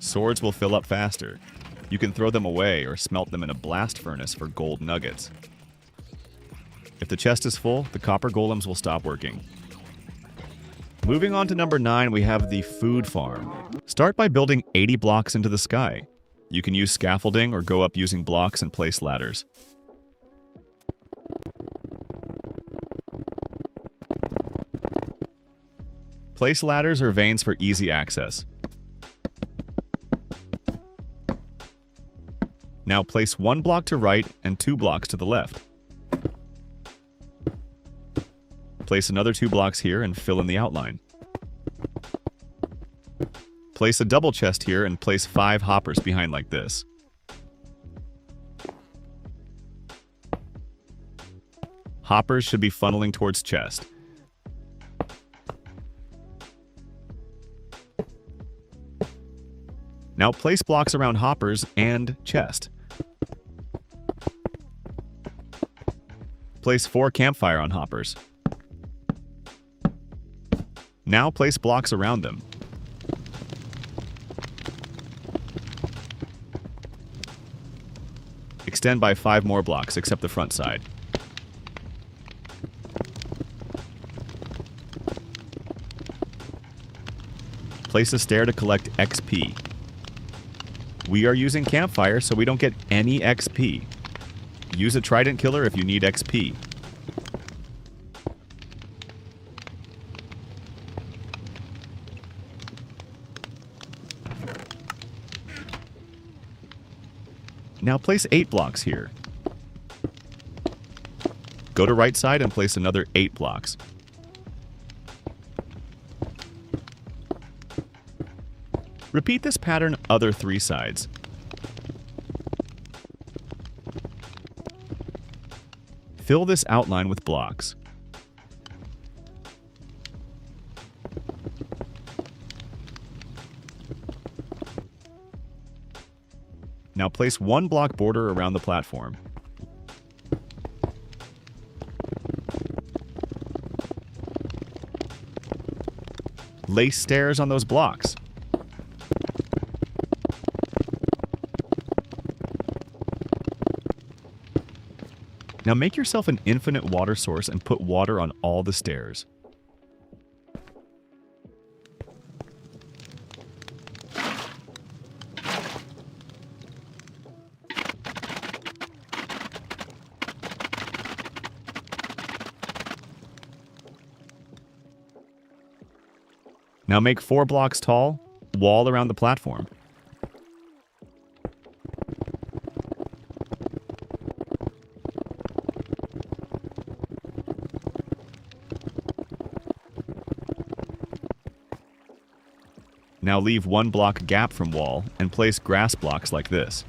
Swords will fill up faster. You can throw them away or smelt them in a blast furnace for gold nuggets. If the chest is full, the copper golems will stop working. Moving on to number 9, we have the food farm. Start by building 80 blocks into the sky. You can use scaffolding or go up using blocks and place ladders. Place ladders or veins for easy access. Now place 1 block to right and 2 blocks to the left. Place another 2 blocks here and fill in the outline. Place a double chest here and place 5 hoppers behind like this. Hoppers should be funneling towards chest. Now place blocks around hoppers and chest. Place 4 campfire on hoppers. Now place blocks around them. Extend by 5 more blocks, except the front side. Place a stair to collect XP. We are using campfire, so we don't get any XP. Use a trident killer if you need XP. Now place 8 blocks here. Go to right side and place another 8 blocks. Repeat this pattern other 3 sides. Fill this outline with blocks. Now place 1 block border around the platform. Lay stairs on those blocks. Now make yourself an infinite water source and put water on all the stairs. Now make 4 blocks tall, wall around the platform. Now leave 1 block gap from wall and place grass blocks like this.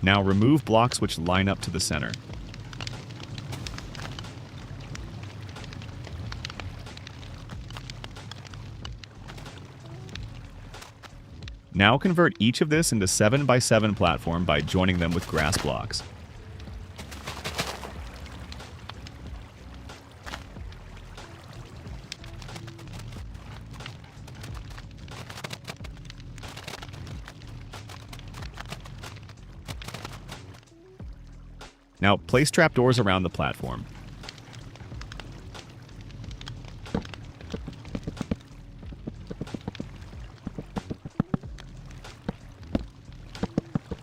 Now remove blocks which line up to the center. Now convert each of this into 7x7 platform by joining them with grass blocks. Now place trapdoors around the platform.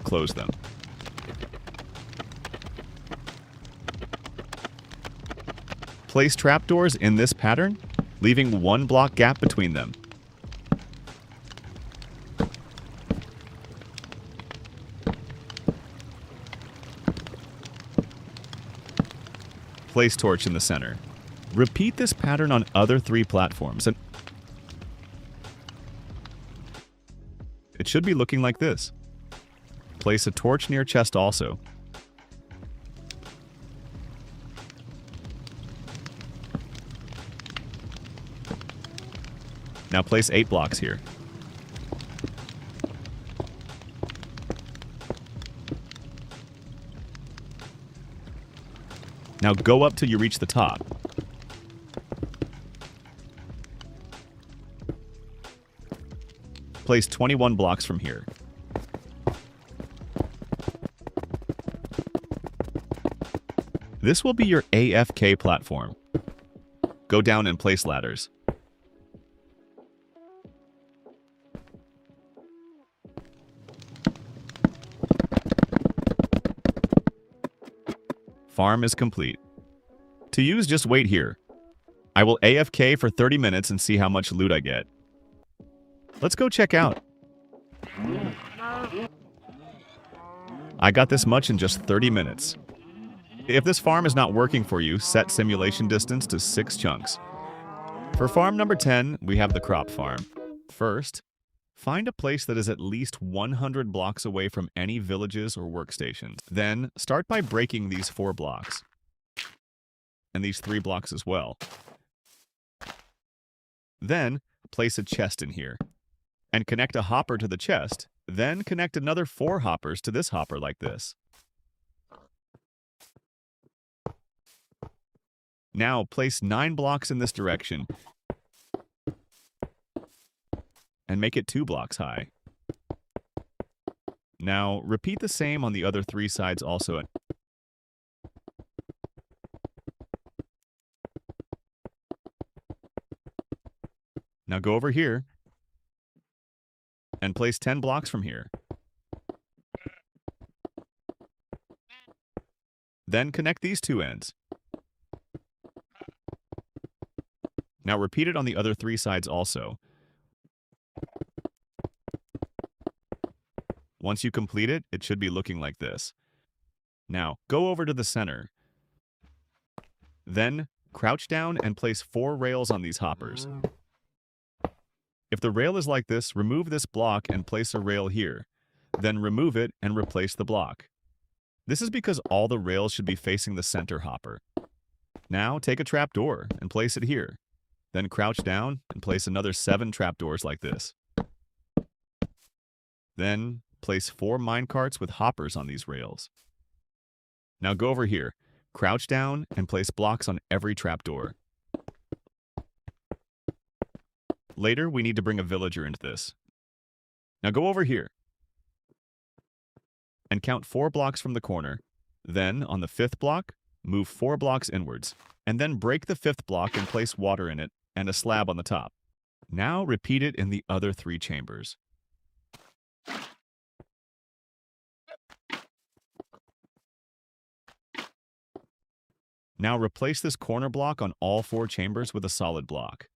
Close them. Place trapdoors in this pattern, leaving 1 block gap between them. Place torch in the center. Repeat this pattern on other 3 platforms, and it should be looking like this. Place a torch near chest also. Now place 8 blocks here. Now go up till you reach the top. Place 21 blocks from here. This will be your AFK platform. Go down and place ladders. Farm is complete. To use, just wait here. I will AFK for 30 minutes and see how much loot I get. Let's go check out. I got this much in just 30 minutes. If this farm is not working for you, set simulation distance to 6 chunks. For farm number 10, we have the crop farm. First, find a place that is at least 100 blocks away from any villages or workstations. Then, start by breaking these 4 blocks. And these 3 blocks as well. Then, place a chest in here. And connect a hopper to the chest. Then connect another 4 hoppers to this hopper like this. Now place 9 blocks in this direction and make it 2 blocks high. Now repeat the same on the other 3 sides also. Now go over here and place 10 blocks from here. Then connect these 2 ends. Now repeat it on the other 3 sides also. Once you complete it, it should be looking like this. Now go over to the center. Then crouch down and place 4 rails on these hoppers. If the rail is like this, remove this block and place a rail here. Then remove it and replace the block. This is because all the rails should be facing the center hopper. Now take a trapdoor and place it here. Then crouch down and place another 7 trapdoors like this. Then place 4 minecarts with hoppers on these rails. Now go over here, crouch down and place blocks on every trapdoor. Later, we need to bring a villager into this. Now go over here and count 4 blocks from the corner. Then, on the 5th block, move 4 blocks inwards, and then break the 5th block and place water in it and a slab on the top. Now repeat it in the other 3 chambers. Now replace this corner block on all 4 chambers with a solid block.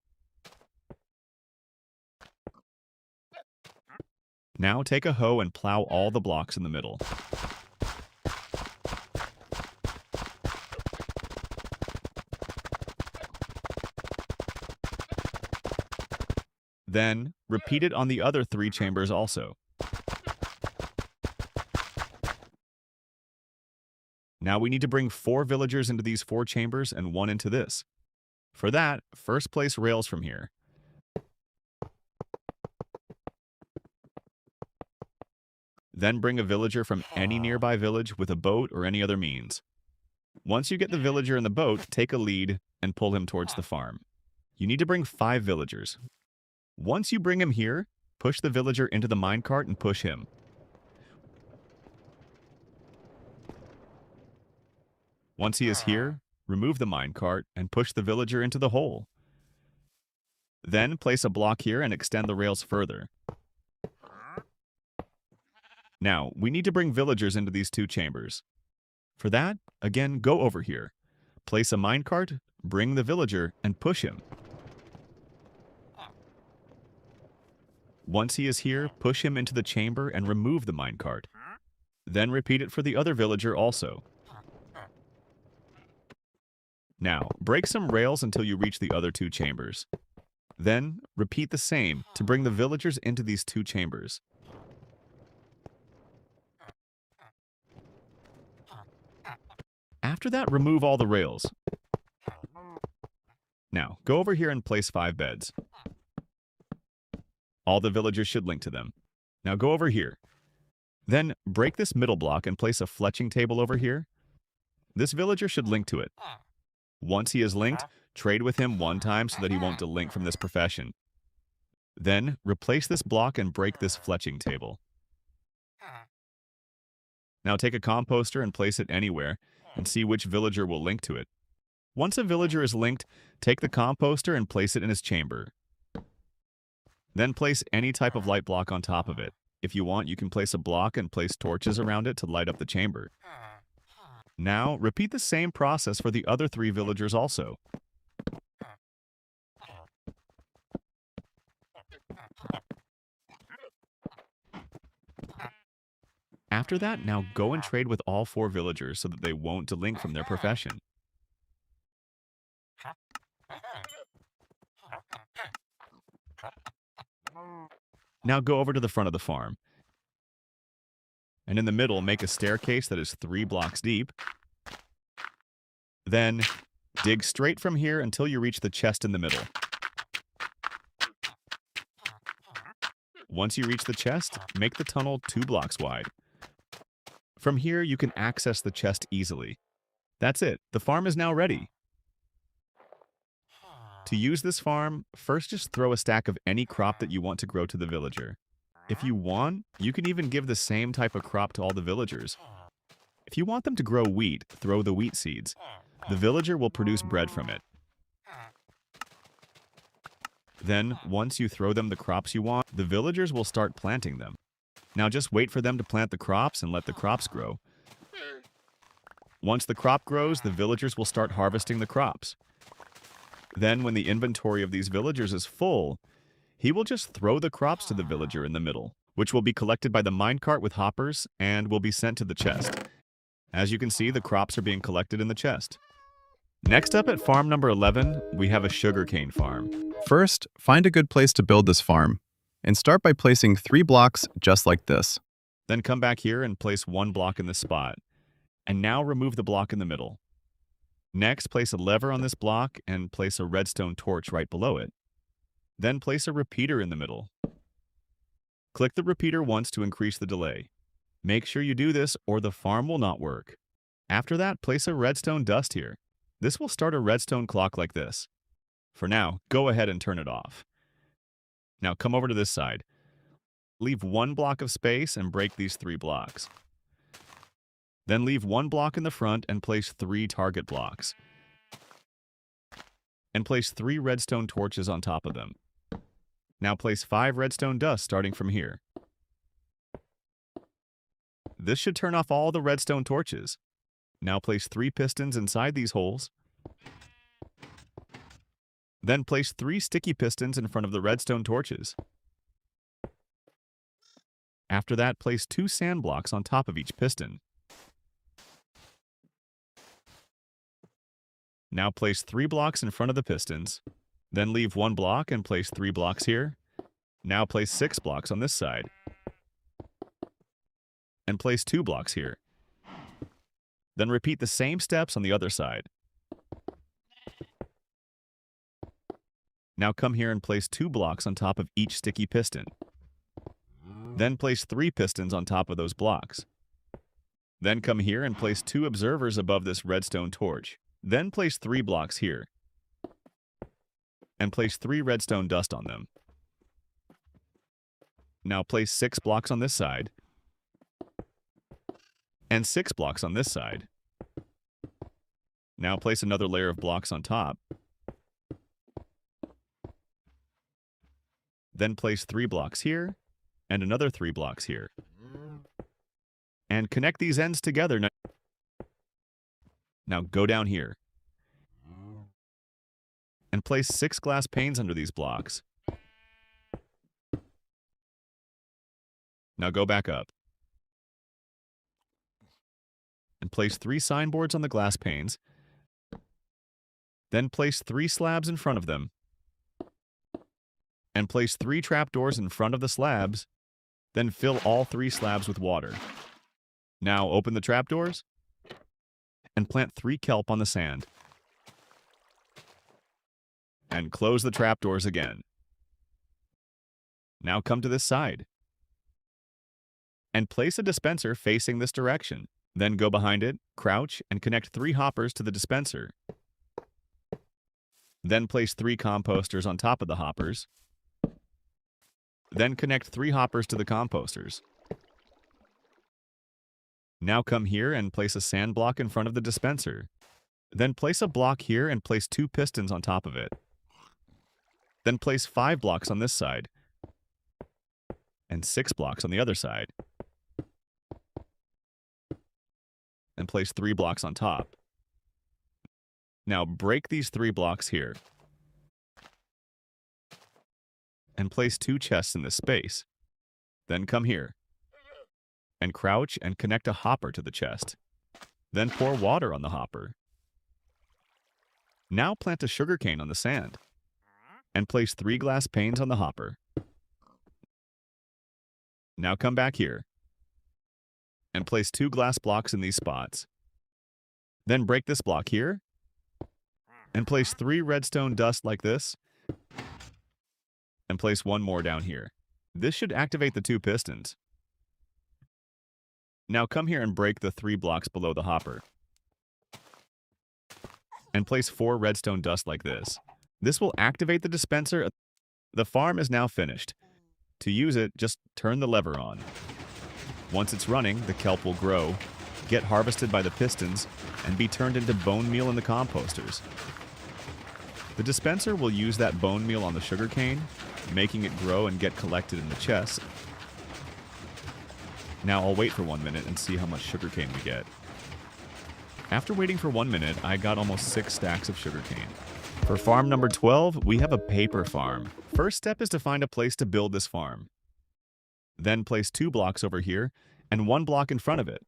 Now take a hoe and plow all the blocks in the middle. Then, repeat it on the other 3 chambers also. Now we need to bring 4 villagers into these 4 chambers and 1 into this. For that, first place rails from here. Then bring a villager from any nearby village with a boat or any other means. Once you get the villager in the boat, take a lead and pull him towards the farm. You need to bring 5 villagers. Once you bring him here, push the villager into the minecart and push him. Once he is here, remove the minecart and push the villager into the hole. Then place a block here and extend the rails further. Now, we need to bring villagers into these 2 chambers. For that, again, go over here. Place a minecart, bring the villager, and push him. Once he is here, push him into the chamber and remove the minecart. Then repeat it for the other villager also. Now, break some rails until you reach the other 2 chambers. Then, repeat the same to bring the villagers into these 2 chambers. After that, remove all the rails. Now, go over here and place 5 beds. All the villagers should link to them. Now go over here. Then break this middle block and place a fletching table over here. This villager should link to it. Once he is linked, trade with him 1 time so that he won't delink from this profession. Then replace this block and break this fletching table. Now take a composter and place it anywhere and see which villager will link to it. Once a villager is linked, take the composter and place it in his chamber. Then place any type of light block on top of it. If you want, you can place a block and place torches around it to light up the chamber. Now, repeat the same process for the other 3 villagers also. After that, now go and trade with all 4 villagers so that they won't delink from their profession. Now go over to the front of the farm. And in the middle, make a staircase that is 3 blocks deep. Then dig straight from here until you reach the chest in the middle. Once you reach the chest, make the tunnel 2 blocks wide. From here, you can access the chest easily. That's it. The farm is now ready. To use this farm, first just throw a stack of any crop that you want to grow to the villager. If you want, you can even give the same type of crop to all the villagers. If you want them to grow wheat, throw the wheat seeds. The villager will produce bread from it. Then, once you throw them the crops you want, the villagers will start planting them. Now just wait for them to plant the crops and let the crops grow. Once the crop grows, the villagers will start harvesting the crops. Then, when the inventory of these villagers is full, he will just throw the crops to the villager in the middle, which will be collected by the minecart with hoppers and will be sent to the chest. As you can see, the crops are being collected in the chest. Next up at farm number 11, we have a sugarcane farm. First, find a good place to build this farm, and start by placing 3 blocks just like this. Then come back here and place 1 block in this spot. And now remove the block in the middle. Next, place a lever on this block and place a redstone torch right below it. Then place a repeater in the middle. Click the repeater once to increase the delay. Make sure you do this or the farm will not work. After that, place a redstone dust here. This will start a redstone clock like this. For now, go ahead and turn it off. Now come over to this side. Leave 1 block of space and break these 3 blocks. Then leave 1 block in the front and place 3 target blocks. And place 3 redstone torches on top of them. Now place 5 redstone dust starting from here. This should turn off all the redstone torches. Now place 3 pistons inside these holes. Then place 3 sticky pistons in front of the redstone torches. After that, place 2 sand blocks on top of each piston. Now place 3 blocks in front of the pistons. Then leave 1 block and place 3 blocks here. Now place 6 blocks on this side. And place 2 blocks here. Then repeat the same steps on the other side. Now come here and place 2 blocks on top of each sticky piston. Then place 3 pistons on top of those blocks. Then come here and place 2 observers above this redstone torch. Then place 3 blocks here. And place 3 redstone dust on them. Now place 6 blocks on this side. And 6 blocks on this side. Now place another layer of blocks on top. Then place 3 blocks here, and another 3 blocks here. And connect these ends together. Now go down here. And place 6 glass panes under these blocks. Now go back up. And place 3 signboards on the glass panes. Then place 3 slabs in front of them. And place 3 trapdoors in front of the slabs. Then fill all 3 slabs with water. Now open the trapdoors. And plant 3 kelp on the sand. And close the trapdoors again. Now come to this side. And place a dispenser facing this direction. Then go behind it, crouch, and connect 3 hoppers to the dispenser. Then place 3 composters on top of the hoppers. Then connect 3 hoppers to the composters. Now come here and place a sand block in front of the dispenser. Then place a block here and place 2 pistons on top of it. Then place 5 blocks on this side. And 6 blocks on the other side. And place 3 blocks on top. Now break these 3 blocks here. And place 2 chests in this space. Then come here. And crouch and connect a hopper to the chest. Then pour water on the hopper. Now plant a sugarcane on the sand. And place 3 glass panes on the hopper. Now come back here. And place 2 glass blocks in these spots. Then break this block here. And place 3 redstone dust like this. And place 1 more down here. This should activate the 2 pistons. Now come here and break the 3 blocks below the hopper. And place 4 redstone dust like this. This will activate the dispenser. The farm is now finished. To use it, just turn the lever on. Once it's running, the kelp will grow, get harvested by the pistons, and be turned into bone meal in the composters. The dispenser will use that bone meal on the sugarcane, making it grow and get collected in the chest. Now I'll wait for 1 minute and see how much sugarcane we get. After waiting for 1 minute, I got almost 6 stacks of sugarcane. For farm number 12, we have a paper farm. First step is to find a place to build this farm. Then place 2 blocks over here and 1 block in front of it.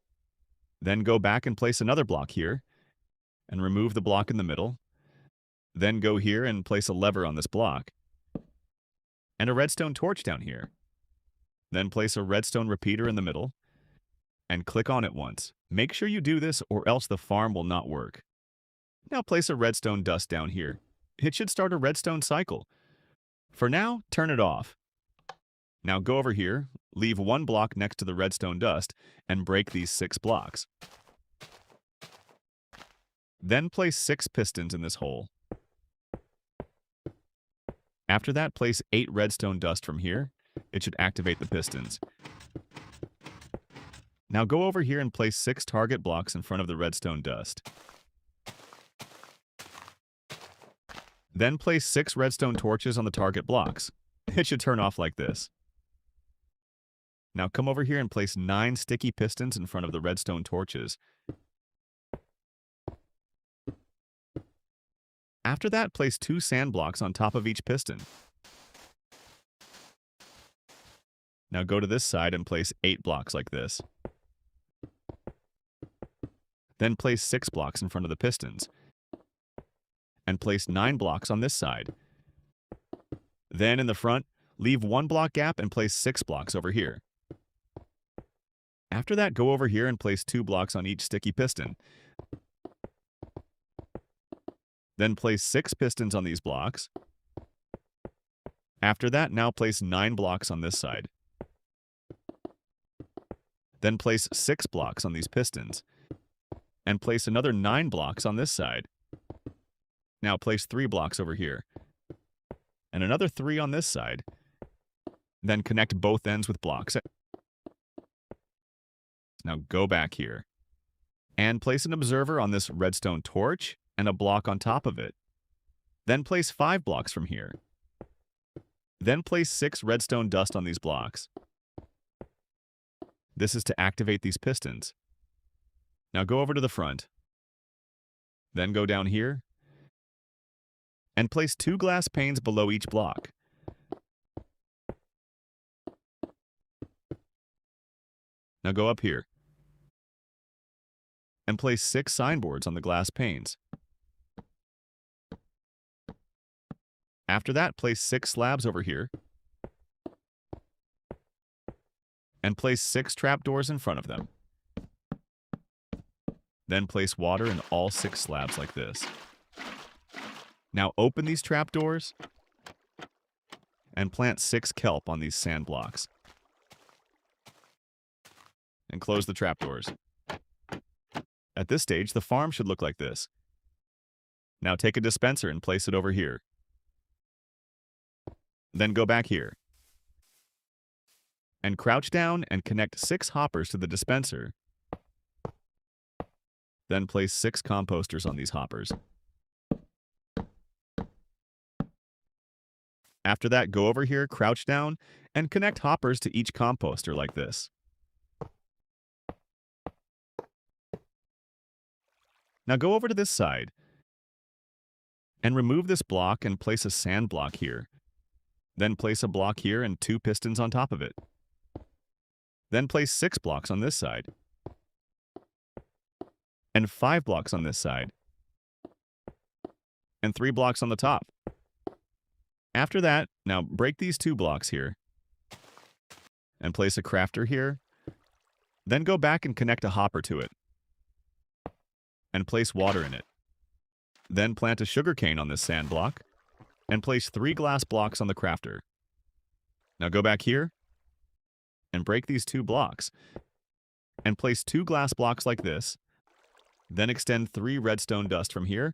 Then go back and place another block here and remove the block in the middle. Then go here and place a lever on this block and a redstone torch down here. Then place a redstone repeater in the middle and click on it once. Make sure you do this or else the farm will not work. Now place a redstone dust down here. It should start a redstone cycle. For now, turn it off. Now go over here, leave 1 block next to the redstone dust, and break these 6 blocks. Then place 6 pistons in this hole. After that, place 8 redstone dust from here. It should activate the pistons. Now go over here and place 6 target blocks in front of the redstone dust. Then place 6 redstone torches on the target blocks. It should turn off like this. Now come over here and place 9 sticky pistons in front of the redstone torches. After that, place 2 sand blocks on top of each piston. Now go to this side and place 8 blocks like this. Then place 6 blocks in front of the pistons. And place 9 blocks on this side. Then in the front, leave 1 block gap and place 6 blocks over here. After that, go over here and place 2 blocks on each sticky piston. Then place 6 pistons on these blocks. After that, now place 9 blocks on this side. Then place 6 blocks on these pistons. And place another 9 blocks on this side. Now place 3 blocks over here. And another 3 on this side. Then connect both ends with blocks. Now go back here. And place an observer on this redstone torch and a block on top of it. Then place 5 blocks from here. Then place 6 redstone dust on these blocks. This is to activate these pistons. Now go over to the front. Then go down here and place 2 glass panes below each block. Now go up here and place 6 signboards on the glass panes. After that, place 6 slabs over here and place 6 trapdoors in front of them. Then place water in all 6 slabs like this. Now open these trapdoors and plant 6 kelp on these sand blocks. And close the trapdoors. At this stage, the farm should look like this. Now take a dispenser and place it over here. Then go back here. And crouch down and connect 6 hoppers to the dispenser. Then place 6 composters on these hoppers. After that, go over here, crouch down, and connect hoppers to each composter like this. Now go over to this side and remove this block and place a sand block here. Then place a block here and 2 pistons on top of it. Then place 6 blocks on this side and 5 blocks on this side and 3 blocks on the top. After that, now break these 2 blocks here and place a crafter here. Then go back and connect a hopper to it and place water in it. Then plant a sugarcane on this sand block and place 3 glass blocks on the crafter. Now go back here and break these 2 blocks and place 2 glass blocks like this. Then extend 3 redstone dust from here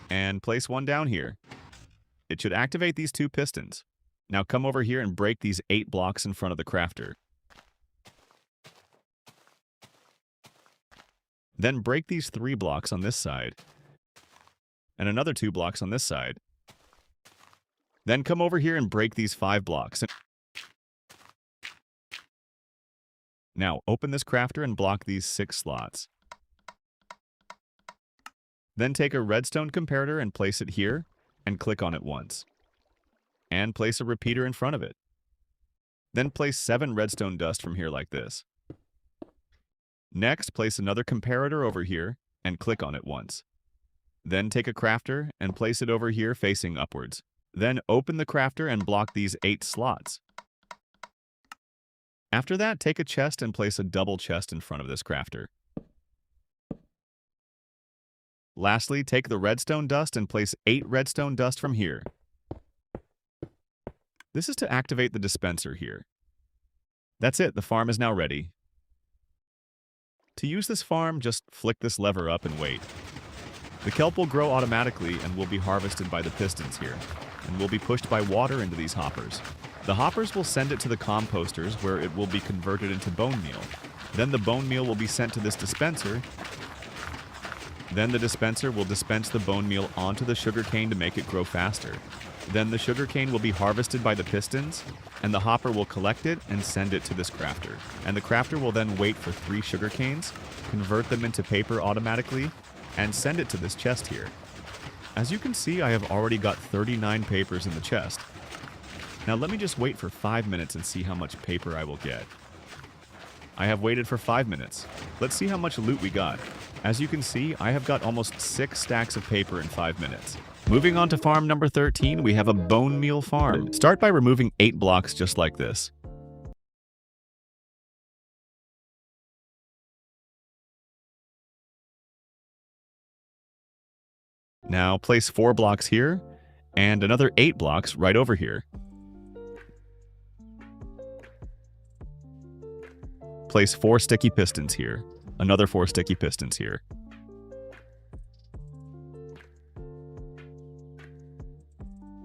and place one down here. It should activate these 2 pistons. Now come over here and break these 8 blocks in front of the crafter. Then break these 3 blocks on this side, and another 2 blocks on this side. Then come over here and break these 5 blocks. Now open this crafter and block these 6 slots. Then take a redstone comparator and place it here, and click on it once. And place a repeater in front of it. Then place 7 redstone dust from here like this. Next, place another comparator over here, and click on it once. Then take a crafter and place it over here facing upwards. Then open the crafter and block these 8 slots. After that, take a chest and place a double chest in front of this crafter. Lastly, take the redstone dust and place 8 redstone dust from here. This is to activate the dispenser here. That's it, the farm is now ready. To use this farm, just flick this lever up and wait. The kelp will grow automatically and will be harvested by the pistons here, and will be pushed by water into these hoppers. The hoppers will send it to the composters where it will be converted into bone meal. Then the bone meal will be sent to this dispenser. Then the dispenser will dispense the bone meal onto the sugarcane to make it grow faster. Then the sugarcane will be harvested by the pistons, and the hopper will collect it and send it to this crafter. And the crafter will then wait for 3 sugarcanes, convert them into paper automatically, and send it to this chest here. As you can see, I have already got 39 papers in the chest. Now let me just wait for 5 minutes and see how much paper I will get. I have waited for 5 minutes. Let's see how much loot we got. As you can see, I have got almost 6 stacks of paper in 5 minutes. Moving on to farm number 13, we have a Bonemeal Farm. Start by removing 8 blocks just like this. Now place 4 blocks here, and another 8 blocks right over here. Place 4 sticky pistons here, another 4 sticky pistons here.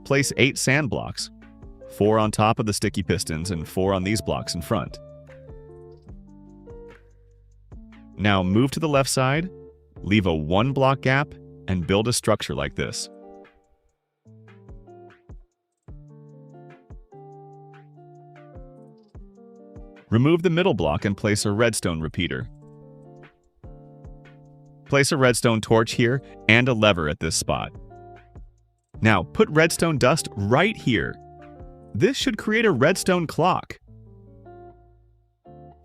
Place 8 sand blocks, 4 on top of the sticky pistons and 4 on these blocks in front. Now move to the left side, leave a 1 block gap, and build a structure like this. Remove the middle block and place a redstone repeater. Place a redstone torch here and a lever at this spot. Now put redstone dust right here. This should create a redstone clock.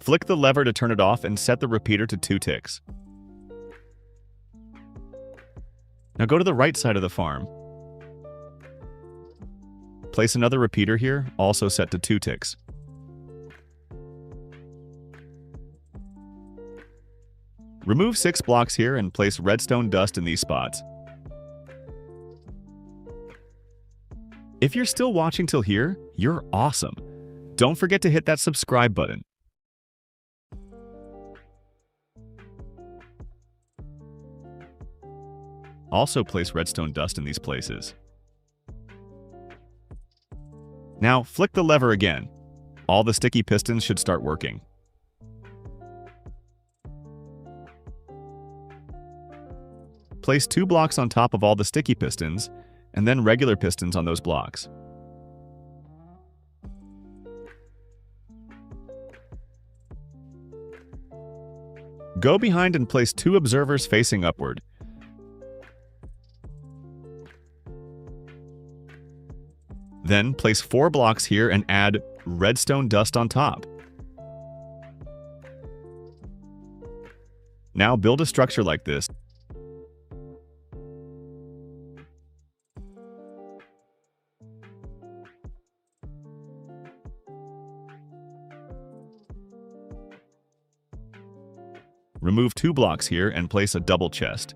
Flick the lever to turn it off and set the repeater to 2 ticks. Now go to the right side of the farm. Place another repeater here, also set to 2 ticks. Remove 6 blocks here and place redstone dust in these spots. If you're still watching till here, you're awesome. Don't forget to hit that subscribe button. Also place redstone dust in these places. Now flick the lever again. All the sticky pistons should start working. Place 2 blocks on top of all the sticky pistons, and then regular pistons on those blocks. Go behind and place 2 observers facing upward. Then place 4 blocks here and add redstone dust on top. Now build a structure like this. Remove 2 blocks here and place a double chest.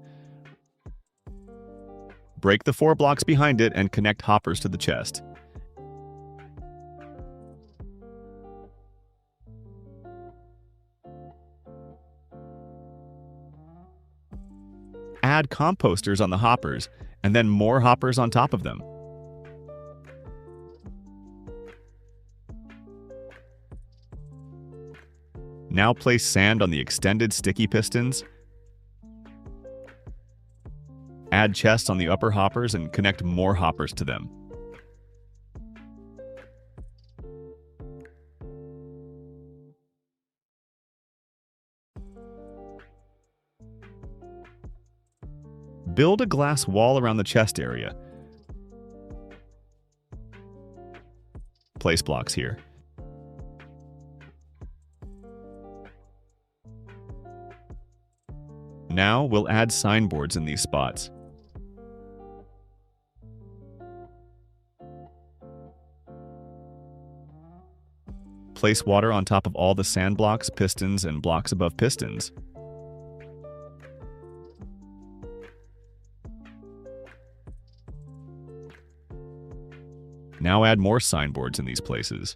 Break the 4 blocks behind it and connect hoppers to the chest. Add composters on the hoppers and then more hoppers on top of them. Now place sand on the extended sticky pistons. Add chests on the upper hoppers and connect more hoppers to them. Build a glass wall around the chest area. Place blocks here. Now we'll add signboards in these spots. Place water on top of all the sand blocks, pistons, and blocks above pistons. Now add more signboards in these places.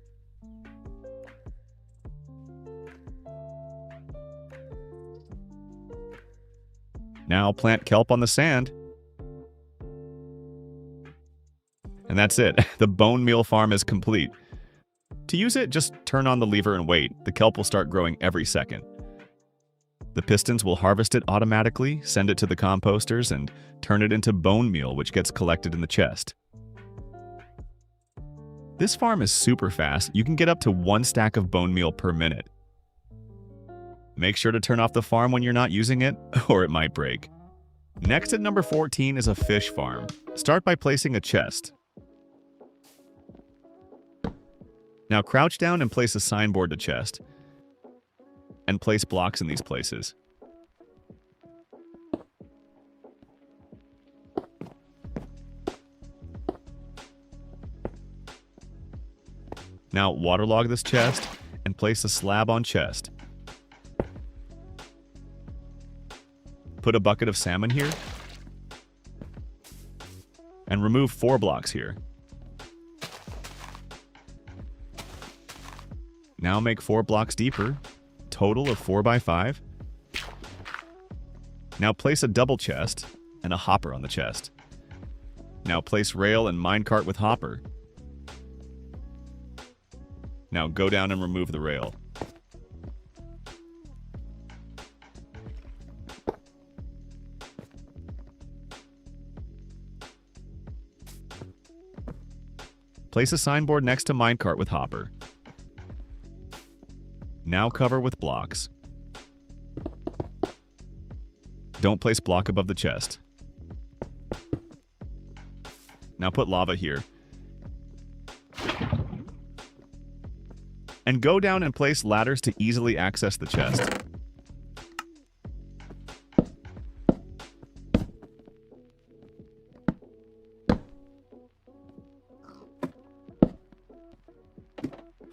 Now plant kelp on the sand. And that's it. The Bonemeal Farm is complete. To use it, just turn on the lever and wait. The kelp will start growing every second. The pistons will harvest it automatically, send it to the composters, and turn it into bone meal, which gets collected in the chest. This farm is super fast. You can get up to 1 stack of bone meal per minute. Make sure to turn off the farm when you're not using it, or it might break. Next at number 14 is a fish farm. Start by placing a chest. Now crouch down and place a signboard to chest, and place blocks in these places. Now waterlog this chest and place a slab on chest. Put a bucket of salmon here and remove 4 blocks here. Now make 4 blocks deeper, total of 4 by 5. Now place a double chest and a hopper on the chest. Now place rail and minecart with hopper. Now go down and remove the rail. Place a signboard next to minecart with hopper. Now cover with blocks. Don't place block above the chest. Now put lava here. And go down and place ladders to easily access the chest.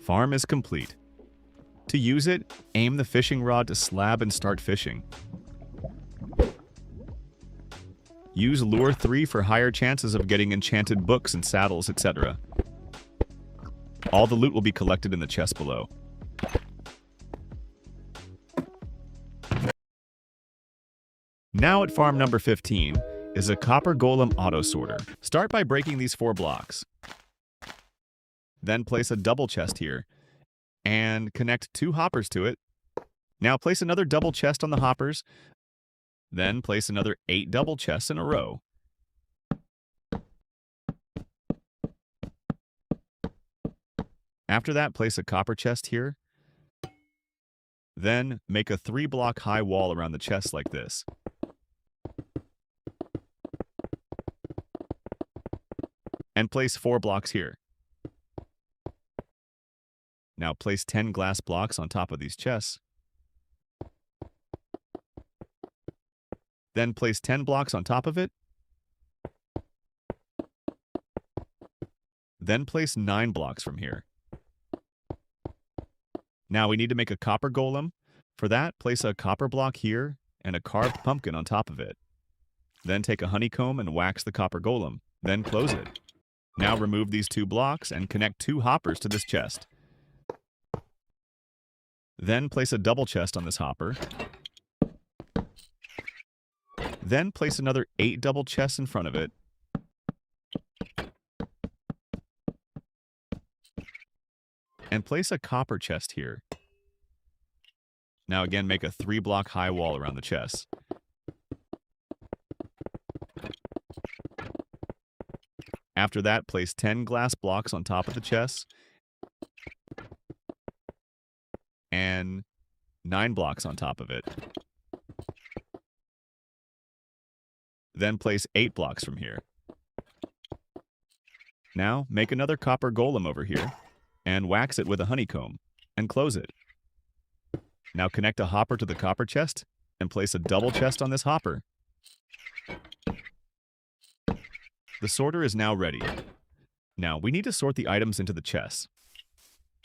Farm is complete. To use it, aim the fishing rod to slab and start fishing. Use Lure 3 for higher chances of getting enchanted books and saddles, etc. All the loot will be collected in the chest below. Now at farm number 15 is a copper golem auto sorter. Start by breaking these 4 blocks. Then place a double chest here and connect 2 hoppers to it. Now place another double chest on the hoppers. Then place another 8 double chests in a row. After that, place a copper chest here. Then make a 3-block high wall around the chest like this. And place 4 blocks here. Now place 10 glass blocks on top of these chests. Then place 10 blocks on top of it. Then place 9 blocks from here. Now we need to make a copper golem. For that, place a copper block here and a carved pumpkin on top of it. Then take a honeycomb and wax the copper golem. Then close it. Now remove these 2 blocks and connect 2 hoppers to this chest. Then place a double chest on this hopper. Then place another 8 double chests in front of it and place a copper chest here. Now again, make a 3-block high wall around the chest. After that, place 10 glass blocks on top of the chest and 9 blocks on top of it. Then place 8 blocks from here. Now, make another copper golem over here and wax it with a honeycomb and close it. Now connect a hopper to the copper chest and place a double chest on this hopper. The sorter is now ready. Now, we need to sort the items into the chests.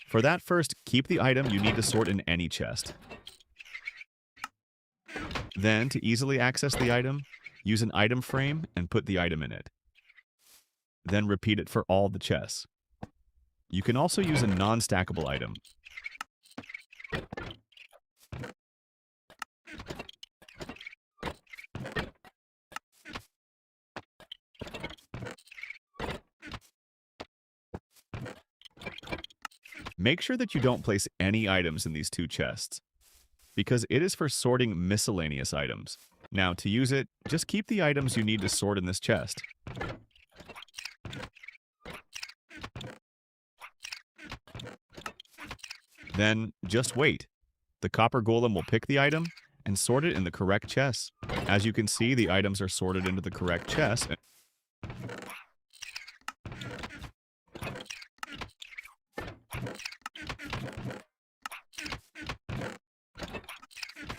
For that, first, keep the item you need to sort in any chest. Then, to easily access the item, use an item frame and put the item in it. Then repeat it for all the chests. You can also use a non-stackable item. Make sure that you don't place any items in these 2 chests, because it is for sorting miscellaneous items. Now, to use it, just keep the items you need to sort in this chest. Then, just wait. The copper golem will pick the item and sort it in the correct chest. As you can see, the items are sorted into the correct chest.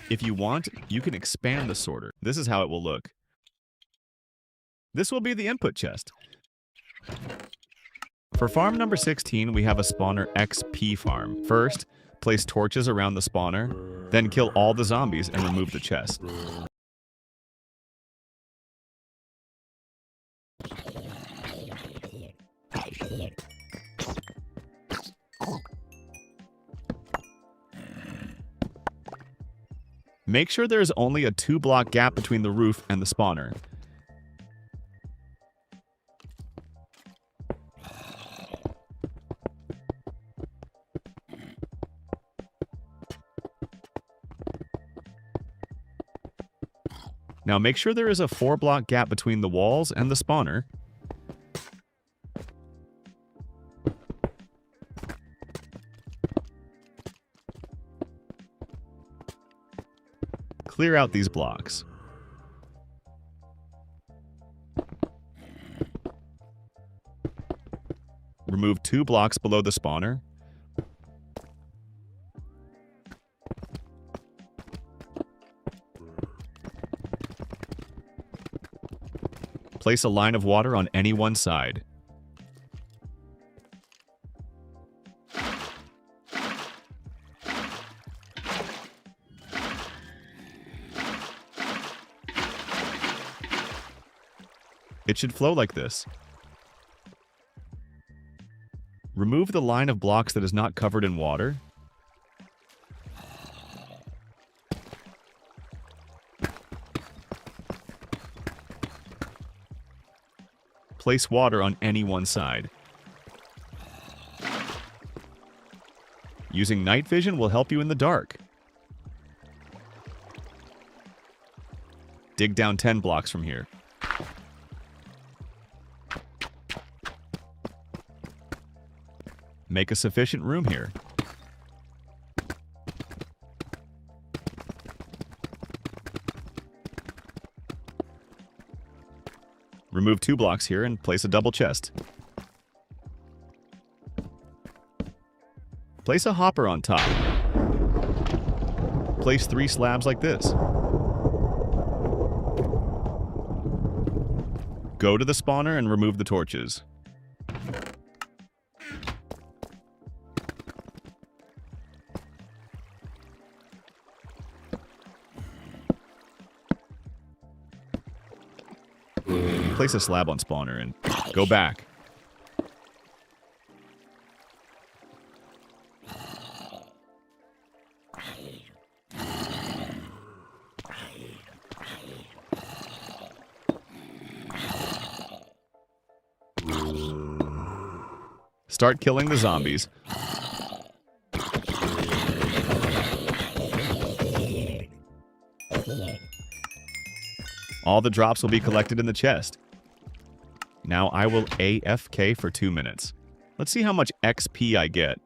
If you want, you can expand the sorter. This is how it will look. This will be the input chest. For farm number 16, we have a spawner XP farm. First, place torches around the spawner, then kill all the zombies and remove the chest. Make sure there is only a 2-block gap between the roof and the spawner. Now make sure there is a 4-block gap between the walls and the spawner. Clear out these blocks. Remove 2 blocks below the spawner. Place a line of water on any one side. It should flow like this. Remove the line of blocks that is not covered in water. Place water on any one side. Using night vision will help you in the dark. Dig down 10 blocks from here. Make a sufficient room here. Remove 2 blocks here and place a double chest. Place a hopper on top. Place 3 slabs like this. Go to the spawner and remove the torches. Place a slab on spawner and go back. Start killing the zombies. All the drops will be collected in the chest. Now I will AFK for 2 minutes. Let's see how much XP I get.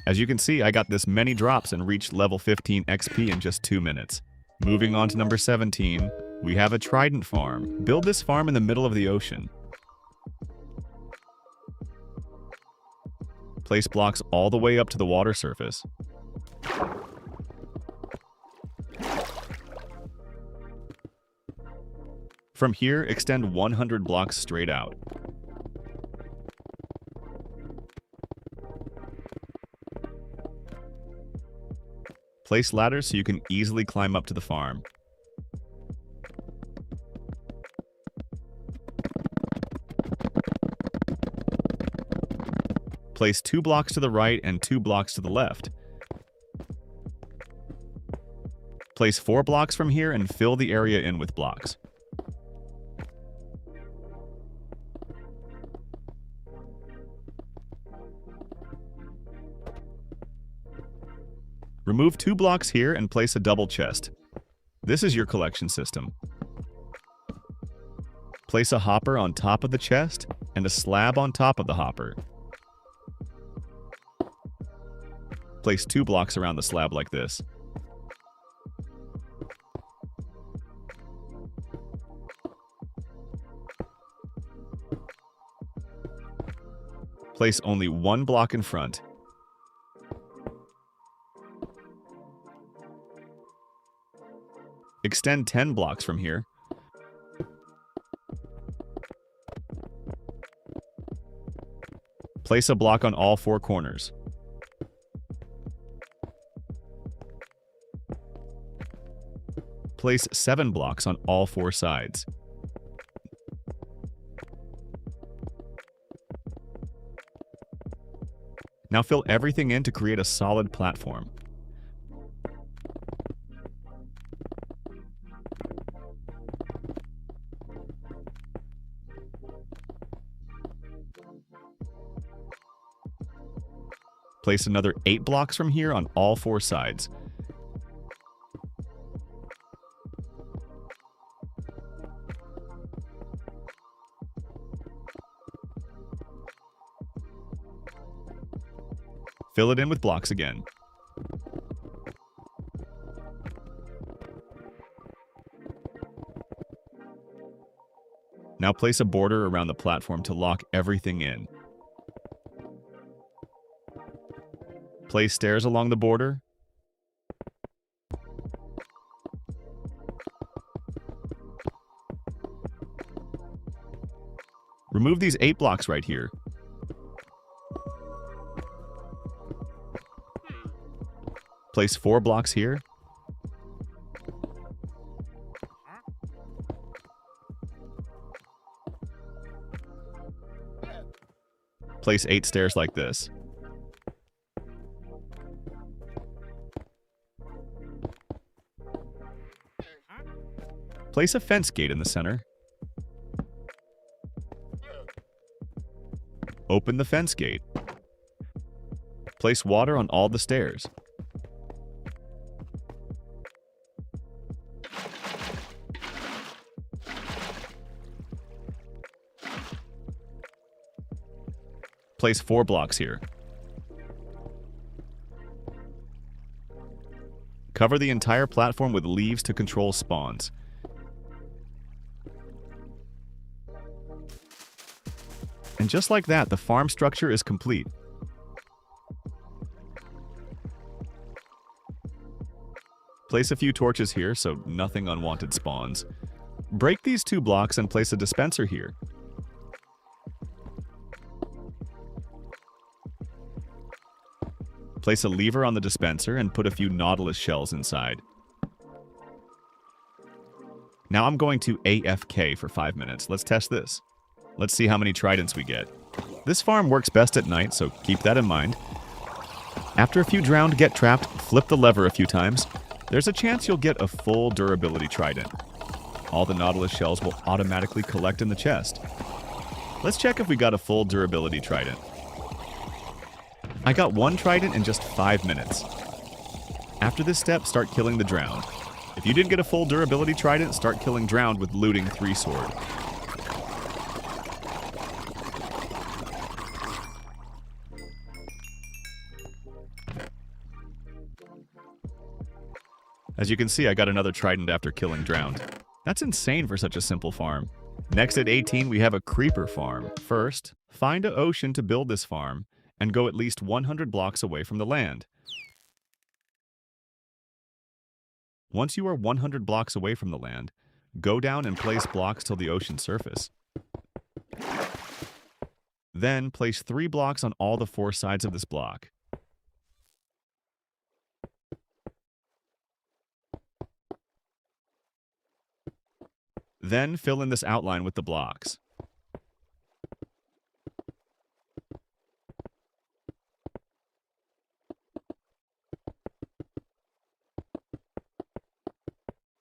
As you can see, I got this many drops and reached level 15 XP in just 2 minutes. Moving on to number 17, we have a Trident Farm. Build this farm in the middle of the ocean. Place blocks all the way up to the water surface. From here, extend 100 blocks straight out. Place ladders so you can easily climb up to the farm. Place 2 blocks to the right and 2 blocks to the left. Place 4 blocks from here and fill the area in with blocks. Remove 2 blocks here and place a double chest. This is your collection system. Place a hopper on top of the chest and a slab on top of the hopper. Place 2 blocks around the slab like this. Place only 1 block in front. Extend 10 blocks from here. Place a block on all 4 corners. Place 7 blocks on all 4 sides. Now fill everything in to create a solid platform. Place another 8 blocks from here on all 4 sides. Fill it in with blocks again. Now place a border around the platform to lock everything in. Place stairs along the border. Remove these 8 blocks right here. Place 4 blocks here. Place 8 stairs like this. Place a fence gate in the center. Open the fence gate. Place water on all the stairs. Place 4 blocks here. Cover the entire platform with leaves to control spawns. And just like that, the farm structure is complete. Place a few torches here so nothing unwanted spawns. Break these 2 blocks and place a dispenser here. Place a lever on the dispenser and put a few nautilus shells inside. Now I'm going to AFK for 5 minutes. Let's test this. Let's see how many tridents we get. This farm works best at night, so keep that in mind. After a few drowned get trapped, flip the lever a few times. There's a chance you'll get a full durability trident. All the nautilus shells will automatically collect in the chest. Let's check if we got a full durability trident. I got one trident in just 5 minutes. After this step, start killing the drowned. If you didn't get a full durability trident, start killing drowned with looting 3 sword. As you can see, I got another trident after killing drowned. That's insane for such a simple farm. Next at 18, we have a creeper farm. First, find an ocean to build this farm, and go at least 100 blocks away from the land. Once you are 100 blocks away from the land, go down and place blocks till the ocean surface. Then place 3 blocks on all the 4 sides of this block. Then fill in this outline with the blocks.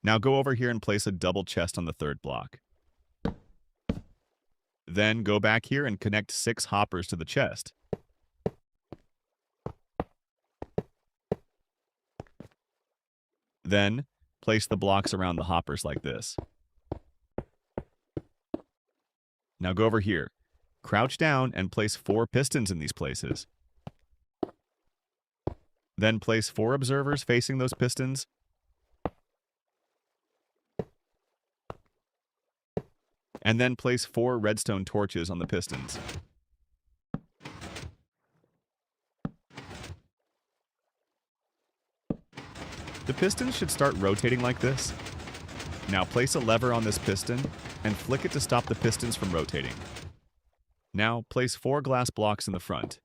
Now go over here and place a double chest on the 3rd block. Then go back here and connect 6 hoppers to the chest. Then place the blocks around the hoppers like this. Now go over here, crouch down and place 4 pistons in these places. Then place 4 observers facing those pistons. And then place 4 redstone torches on the pistons. The pistons should start rotating like this. Now place a lever on this piston and flick it to stop the pistons from rotating. Now place 4 glass blocks in the front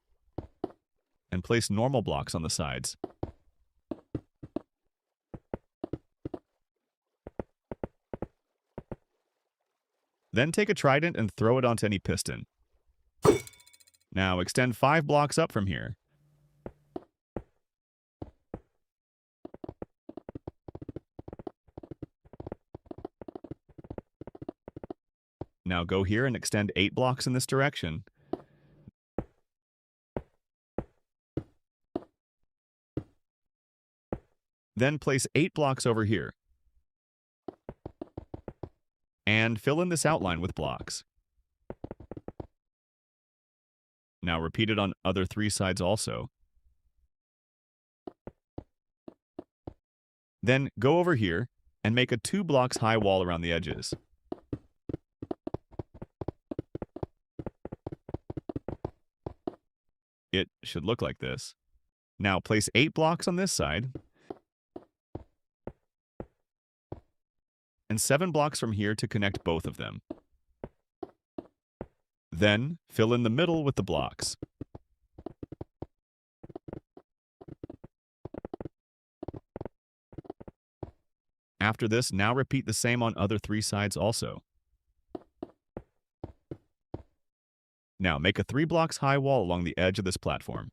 and place normal blocks on the sides. Then take a trident and throw it onto any piston. Now extend 5 blocks up from here. Now go here and extend 8 blocks in this direction. Then place 8 blocks over here. And fill in this outline with blocks. Now repeat it on other 3 sides also. Then go over here and make a 2 blocks high wall around the edges. It should look like this. Now place 8 blocks on this side. And 7 blocks from here to connect both of them. Then fill in the middle with the blocks. After this, now repeat the same on other 3 sides also. Now make a 3 blocks high wall along the edge of this platform.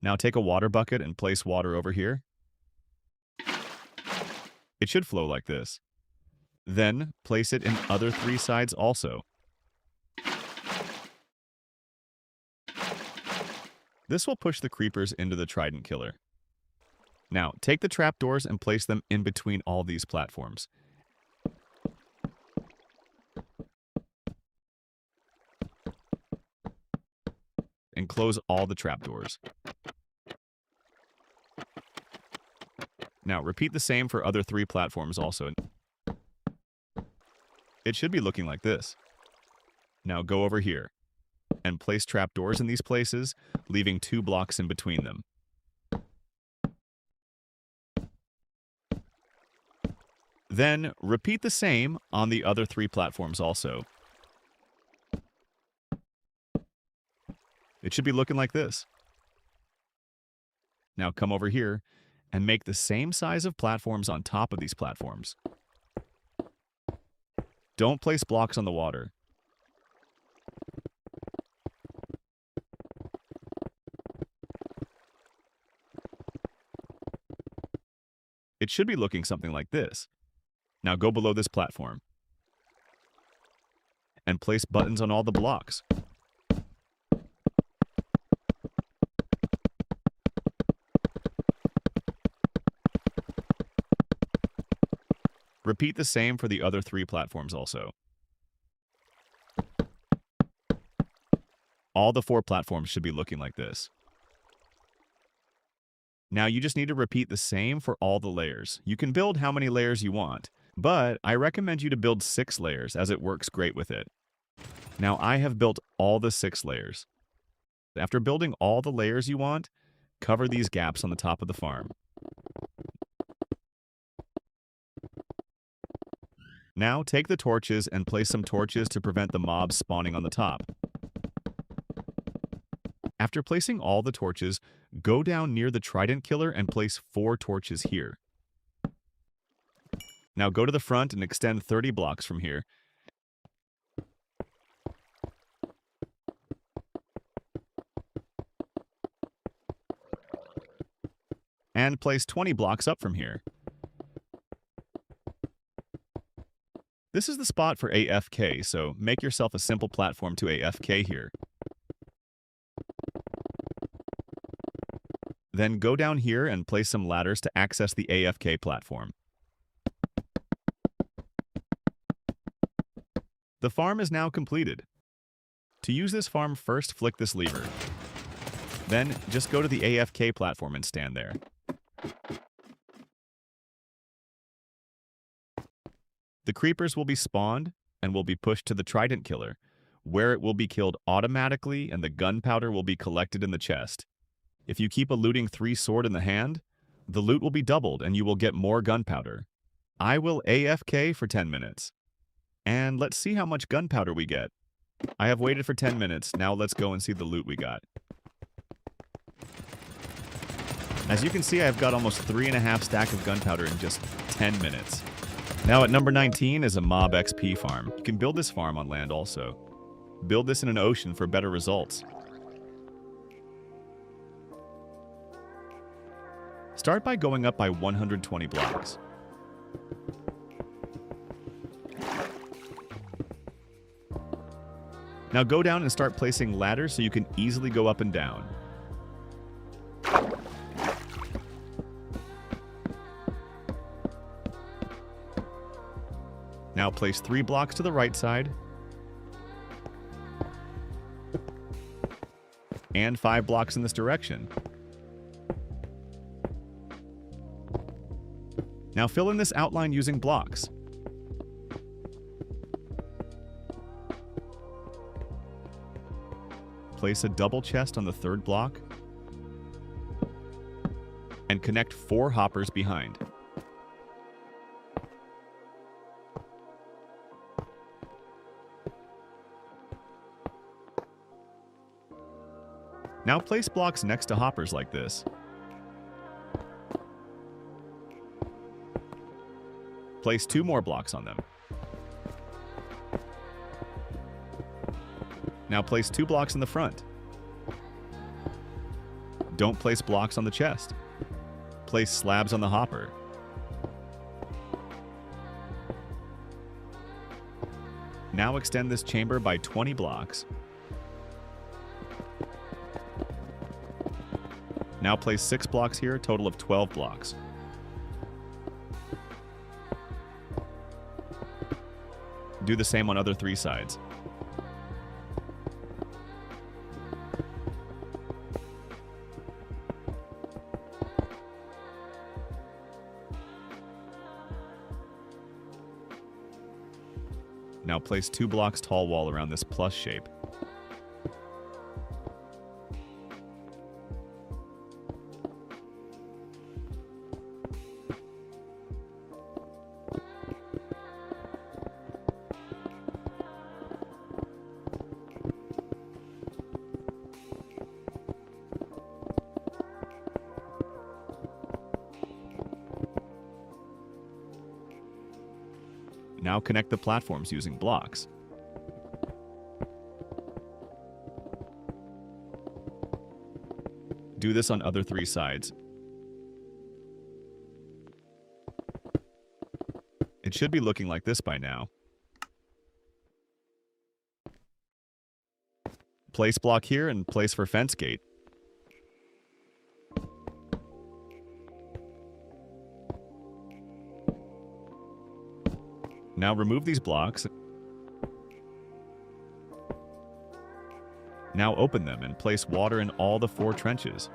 Now take a water bucket and place water over here. It should flow like this. Then place it in other 3 sides also. This will push the creepers into the trident killer. Now, take the trapdoors and place them in between all these platforms. And close all the trapdoors. Now, repeat the same for other 3 platforms also. It should be looking like this. Now go over here and place trapdoors in these places, leaving 2 blocks in between them. Then repeat the same on the other 3 platforms also. It should be looking like this. Now come over here and make the same size of platforms on top of these platforms. Don't place blocks on the water. It should be looking something like this. Now go below this platform and place buttons on all the blocks. Repeat the same for the other 3 platforms also. All the 4 platforms should be looking like this. Now you just need to repeat the same for all the layers. You can build how many layers you want, but I recommend you to build 6 layers as it works great with it. Now I have built all the 6 layers. After building all the layers you want, cover these gaps on the top of the farm. Now take the torches and place some torches to prevent the mobs spawning on the top. After placing all the torches, go down near the Trident killer and place 4 torches here. Now go to the front and extend 30 blocks from here. And place 20 blocks up from here. This is the spot for AFK, so make yourself a simple platform to AFK here. Then go down here and place some ladders to access the AFK platform. The farm is now completed. To use this farm, first flick this lever. Then just go to the AFK platform and stand there. The creepers will be spawned and will be pushed to the Trident killer, where it will be killed automatically and the gunpowder will be collected in the chest. If you keep a looting 3 sword in the hand, the loot will be doubled and you will get more gunpowder. I will AFK for 10 minutes. And let's see how much gunpowder we get. I have waited for 10 minutes, now let's go and see the loot we got. As you can see, I've got almost 3.5 stacks of gunpowder in just 10 minutes. Now at number 19 is a mob XP farm. You can build this farm on land also. Build this in an ocean for better results. Start by going up by 120 blocks. Now go down and start placing ladders so you can easily go up and down. Now place 3 blocks to the right side and 5 blocks in this direction. Now fill in this outline using blocks. Place a double chest on the 3rd block and connect 4 hoppers behind. Now place blocks next to hoppers like this. Place 2 more blocks on them. Now place 2 blocks in the front. Don't place blocks on the chest. Place slabs on the hopper. Now extend this chamber by 20 blocks. Now place 6 blocks here, a total of 12 blocks. Do the same on other 3 sides. Now place 2 blocks tall wall around this plus shape. Now connect the platforms using blocks. Do this on other 3 sides. It should be looking like this by now. Place block here and place for fence gate. Now remove these blocks. Now open them and place water in all the 4 trenches.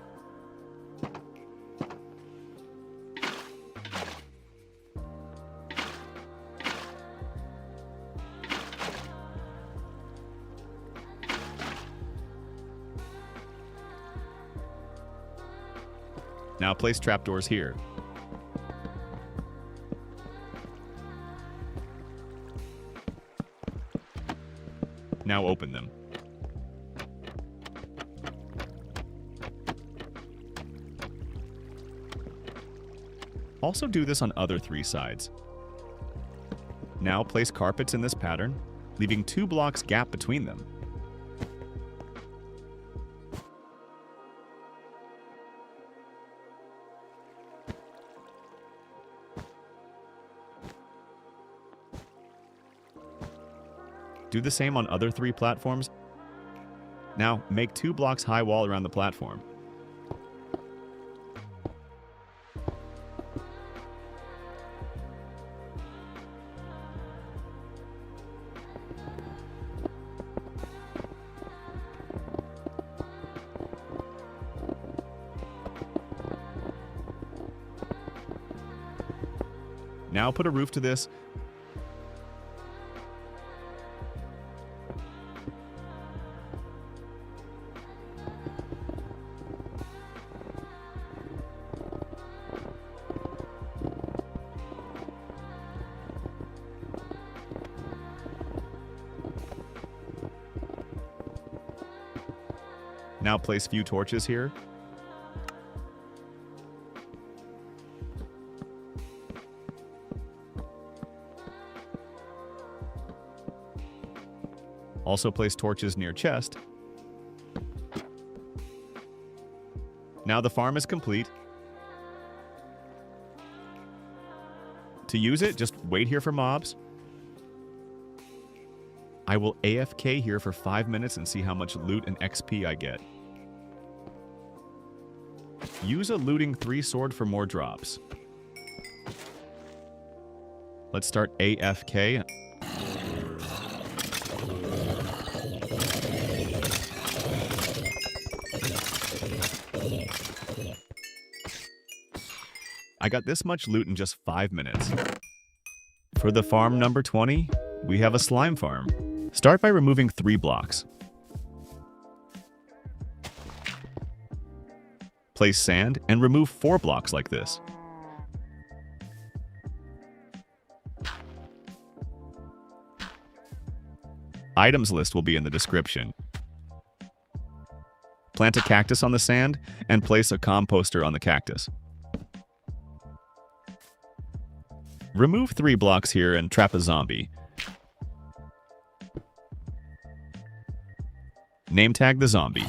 Now place trapdoors here. Now open them. Also do this on other 3 sides. Now place carpets in this pattern, leaving 2 blocks gap between them. Do the same on other 3 platforms. Now, make 2 blocks high wall around the platform. Now put a roof to this. Now place few torches here. Also place torches near chest. Now the farm is complete. To use it, just wait here for mobs. I will AFK here for 5 minutes and see how much loot and XP I get. Use a looting 3 sword for more drops. Let's start AFK. I got this much loot in just 5 minutes. For the farm number 20, we have a slime farm. Start by removing 3 blocks. Place sand and remove 4 blocks like this. Items list will be in the description. Plant a cactus on the sand and place a composter on the cactus. Remove 3 blocks here and trap a zombie. Name tag the zombie.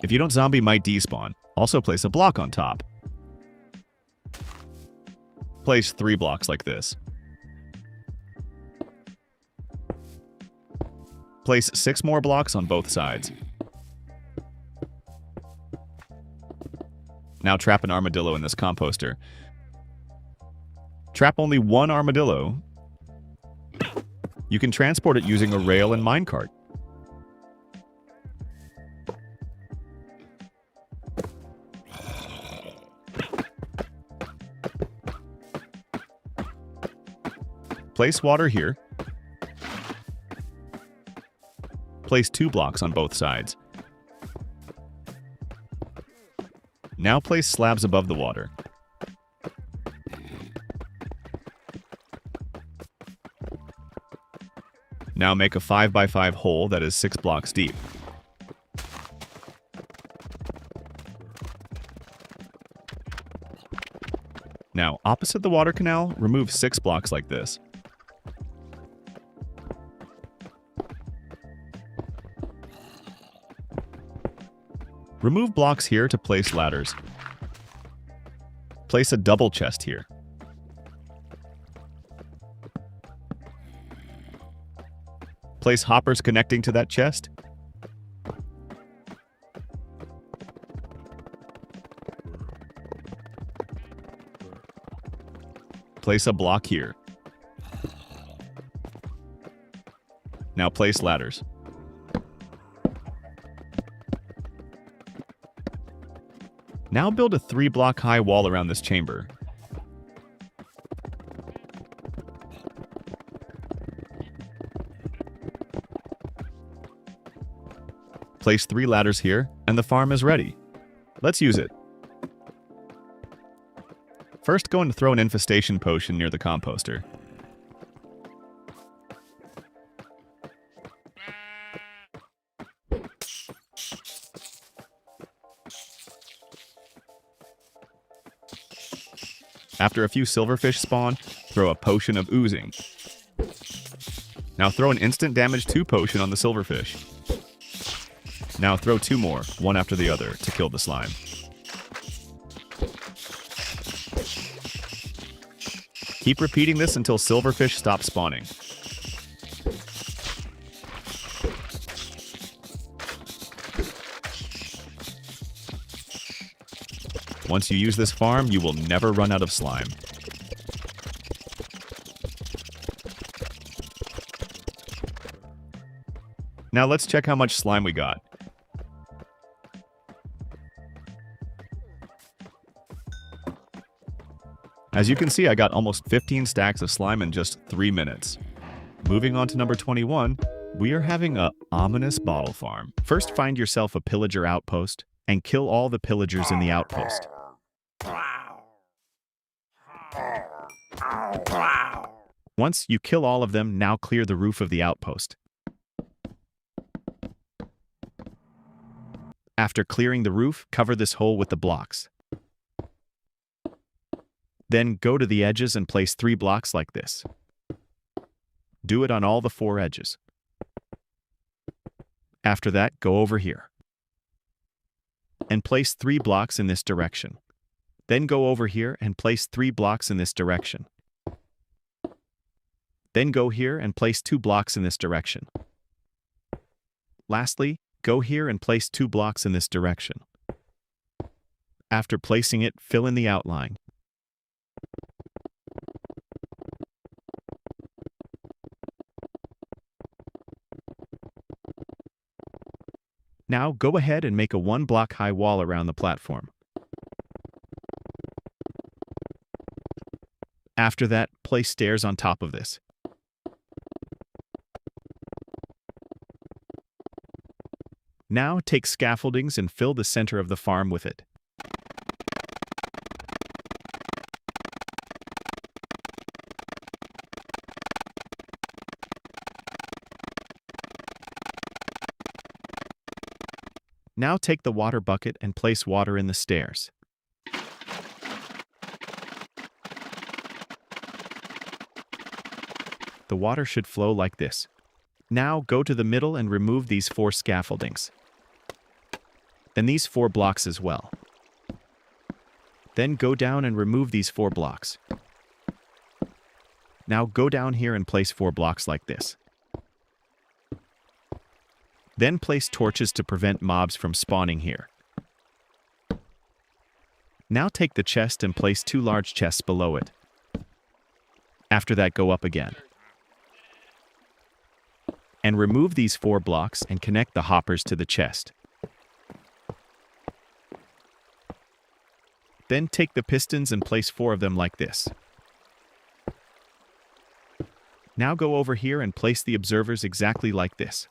If you don't, zombie might despawn. Also place a block on top. Place 3 blocks like this. Place 6 more blocks on both sides. Now trap an armadillo in this composter. Trap only 1 armadillo. You can transport it using a rail and minecart. Place water here. Place 2 blocks on both sides. Now place slabs above the water. Now make a 5x5 hole that is 6 blocks deep. Now, opposite the water canal, remove 6 blocks like this. Remove blocks here to place ladders. Place a double chest here. Place hoppers connecting to that chest. Place a block here. Now place ladders. Now build a 3-block high wall around this chamber. Place 3 ladders here, and the farm is ready. Let's use it. First, go and throw an infestation potion near the composter. After a few silverfish spawn, throw a potion of oozing. Now throw an instant damage 2 potion on the silverfish. Now throw 2 more, one after the other, to kill the slime. Keep repeating this until silverfish stop spawning. Once you use this farm, you will never run out of slime. Now let's check how much slime we got. As you can see, I got almost 15 stacks of slime in just 3 minutes. Moving on to number 21, we are having a ominous bottle farm. First, find yourself a pillager outpost and kill all the pillagers in the outpost. Once you kill all of them, now clear the roof of the outpost. After clearing the roof, cover this hole with the blocks. Then go to the edges and place 3 blocks like this. Do it on all the 4 edges. After that, go over here and place 3 blocks in this direction. Then go over here and place 3 blocks in this direction. Then go here and place 2 blocks in this direction. Lastly, go here and place 2 blocks in this direction. After placing it, fill in the outline. Now go ahead and make a 1-block high wall around the platform. After that, place stairs on top of this. Now take scaffoldings and fill the center of the farm with it. Now take the water bucket and place water in the stairs. The water should flow like this. Now go to the middle and remove these 4 scaffoldings. Then these 4 blocks as well. Then go down and remove these 4 blocks. Now go down here and place 4 blocks like this. Then place torches to prevent mobs from spawning here. Now take the chest and place 2 large chests below it. After that, go up again. And remove these 4 blocks and connect the hoppers to the chest. Then take the pistons and place 4 of them like this. Now go over here and place the observers exactly like this.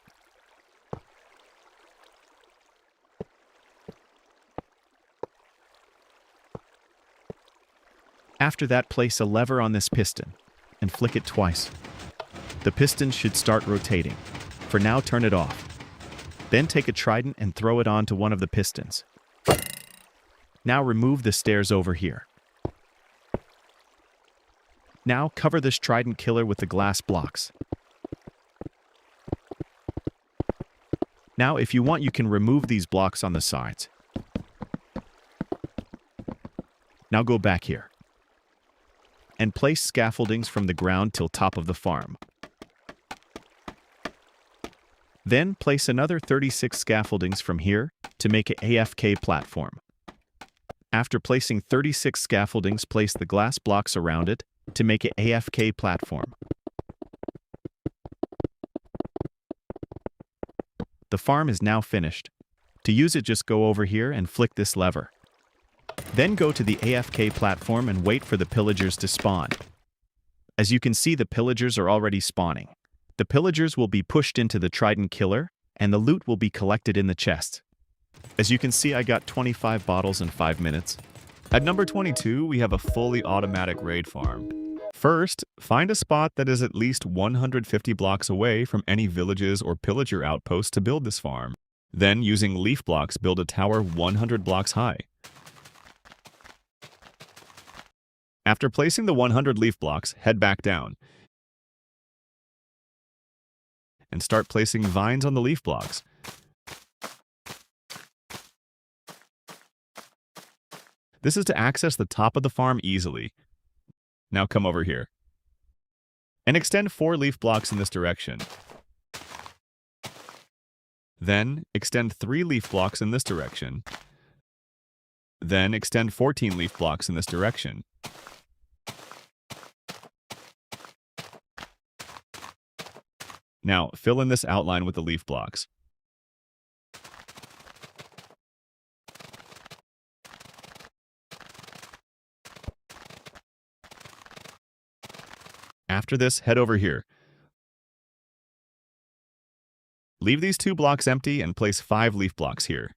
After that, place a lever on this piston and flick it twice. The piston should start rotating. For now, turn it off. Then take a trident and throw it onto one of the pistons. Now remove the stairs over here. Now cover this trident killer with the glass blocks. Now, if you want, you can remove these blocks on the sides. Now go back here and place scaffoldings from the ground till top of the farm. Then place another 36 scaffoldings from here to make an AFK platform. After placing 36 scaffoldings, place the glass blocks around it to make an AFK platform. The farm is now finished. To use it, just go over here and flick this lever. Then go to the AFK platform and wait for the pillagers to spawn. As you can see, the pillagers are already spawning. The pillagers will be pushed into the Trident killer, and the loot will be collected in the chest. As you can see, I got 25 bottles in 5 minutes. At number 22, we have a fully automatic raid farm. First, find a spot that is at least 150 blocks away from any villages or pillager outposts to build this farm. Then, using leaf blocks, build a tower 100 blocks high. After placing the 100 leaf blocks, head back down and start placing vines on the leaf blocks. This is to access the top of the farm easily. Now come over here and extend 4 leaf blocks in this direction. Then extend 3 leaf blocks in this direction. Then extend 14 leaf blocks in this direction. Now fill in this outline with the leaf blocks. After this, head over here. Leave these 2 blocks empty and place 5 leaf blocks here.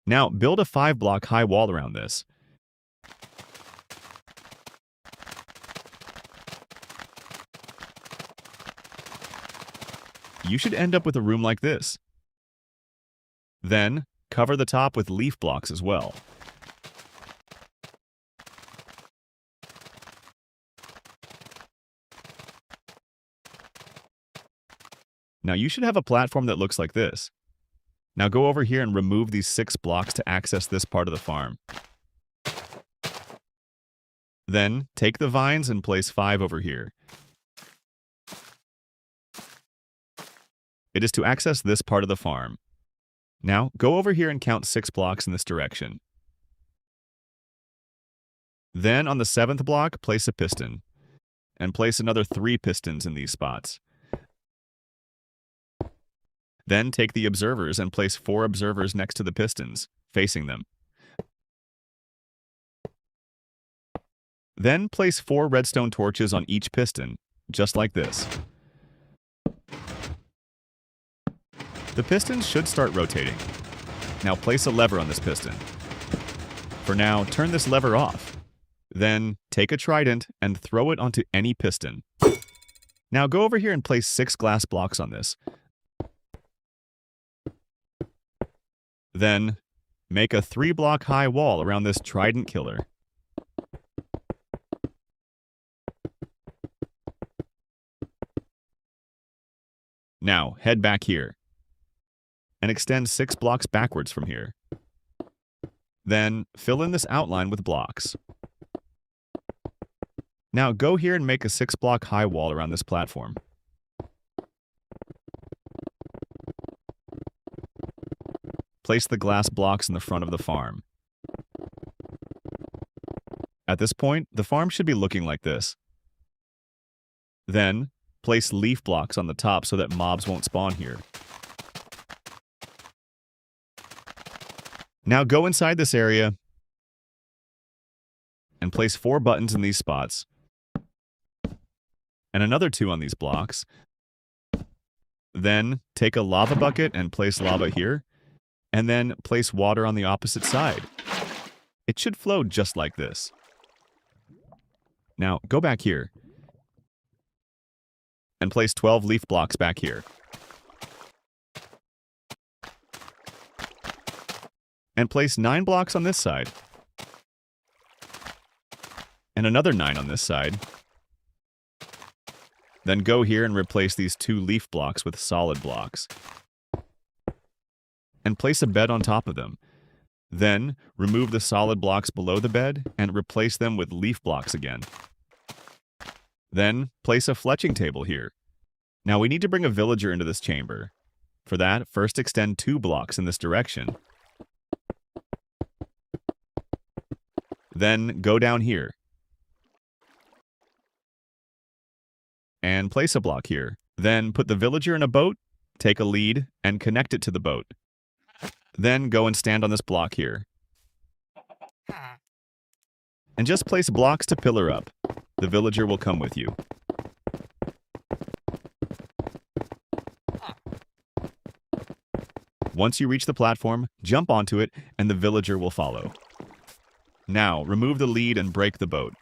Now build a 5-block high wall around this. You should end up with a room like this. Then cover the top with leaf blocks as well. Now you should have a platform that looks like this. Now go over here and remove these 6 blocks to access this part of the farm. Then take the vines and place 5 over here. It is to access this part of the farm. Now go over here and count 6 blocks in this direction. Then on the 7th block, place a piston. And place another 3 pistons in these spots. Then take the observers and place 4 observers next to the pistons, facing them. Then place 4 redstone torches on each piston, just like this. The pistons should start rotating. Now place a lever on this piston. For now, turn this lever off. Then take a trident and throw it onto any piston. Now go over here and place 6 glass blocks on this. Then make a 3-block high wall around this trident killer. Now head back here and extend 6 blocks backwards from here. Then fill in this outline with blocks. Now go here and make a 6-block high wall around this platform. Place the glass blocks in the front of the farm. At this point, the farm should be looking like this. Then, place leaf blocks on the top so that mobs won't spawn here. Now go inside this area and place 4 buttons in these spots and another 2 on these blocks. Then take a lava bucket and place lava here, and then place water on the opposite side. It should flow just like this. Now go back here and place 12 leaf blocks back here. And place 9 blocks on this side. And another 9 on this side. Then go here and replace these 2 leaf blocks with solid blocks. And place a bed on top of them. Then remove the solid blocks below the bed and replace them with leaf blocks again. Then place a fletching table here. Now we need to bring a villager into this chamber. For that, first extend 2 blocks in this direction. Then go down here and place a block here. Then put the villager in a boat, take a lead, and connect it to the boat. Then go and stand on this block here. And just place blocks to pillar up. The villager will come with you. Once you reach the platform, jump onto it, and the villager will follow. Now, remove the lead and break the boat.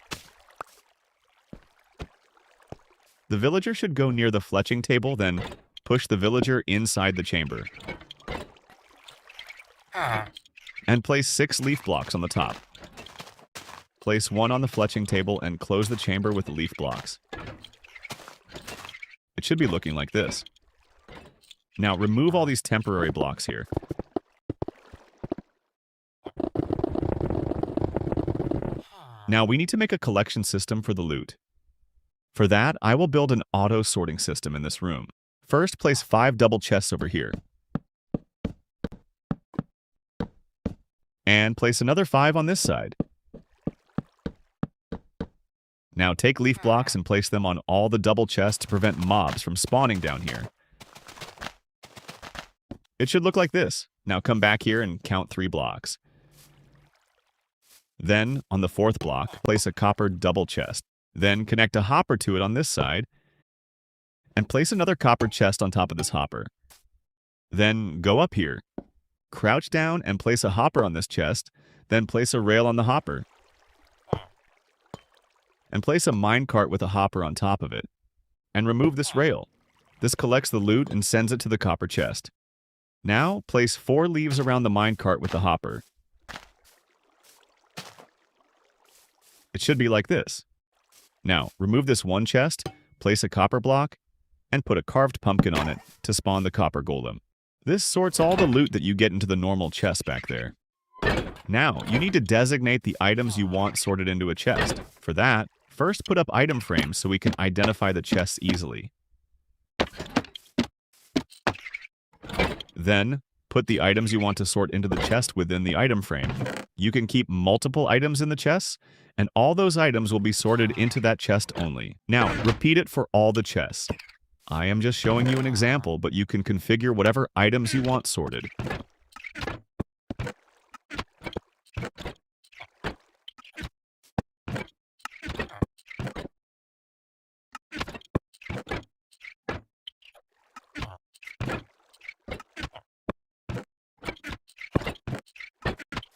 The villager should go near the fletching table, then push the villager inside the chamber. And place 6 leaf blocks on the top. Place 1 on the fletching table and close the chamber with the leaf blocks. It should be looking like this. Now remove all these temporary blocks here. Now we need to make a collection system for the loot. For that, I will build an auto-sorting system in this room. First, place 5 double chests over here. And place another 5 on this side. Now take leaf blocks and place them on all the double chests to prevent mobs from spawning down here. It should look like this. Now come back here and count 3 blocks. Then, on the 4th block, place a copper double chest. Then connect a hopper to it on this side, and place another copper chest on top of this hopper. Then go up here, crouch down and place a hopper on this chest, then place a rail on the hopper. And place a minecart with a hopper on top of it. And remove this rail. This collects the loot and sends it to the copper chest. Now, place 4 leaves around the minecart with the hopper. It should be like this. Now, remove this 1 chest, place a copper block, and put a carved pumpkin on it to spawn the copper golem. This sorts all the loot that you get into the normal chest back there. Now, you need to designate the items you want sorted into a chest. For that, first put up item frames so we can identify the chests easily. Then, put the items you want to sort into the chest within the item frame. You can keep multiple items in the chests, and all those items will be sorted into that chest only. Now, repeat it for all the chests. I am just showing you an example, but you can configure whatever items you want sorted.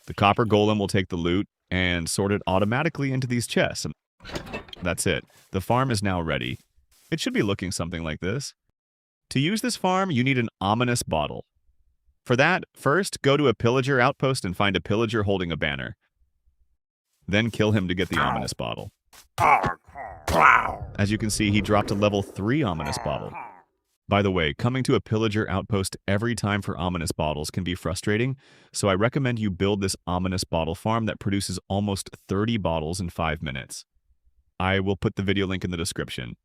The copper golem will take the loot and sort it automatically into these chests. That's it. The farm is now ready. It should be looking something like this. To use this farm, you need an ominous bottle. For that, first go to a pillager outpost and find a pillager holding a banner. Then kill him to get the ominous bottle. As you can see, he dropped a level 3 ominous bottle. By the way, coming to a pillager outpost every time for ominous bottles can be frustrating, so I recommend you build this ominous bottle farm that produces almost 30 bottles in 5 minutes. I will put the video link in the description.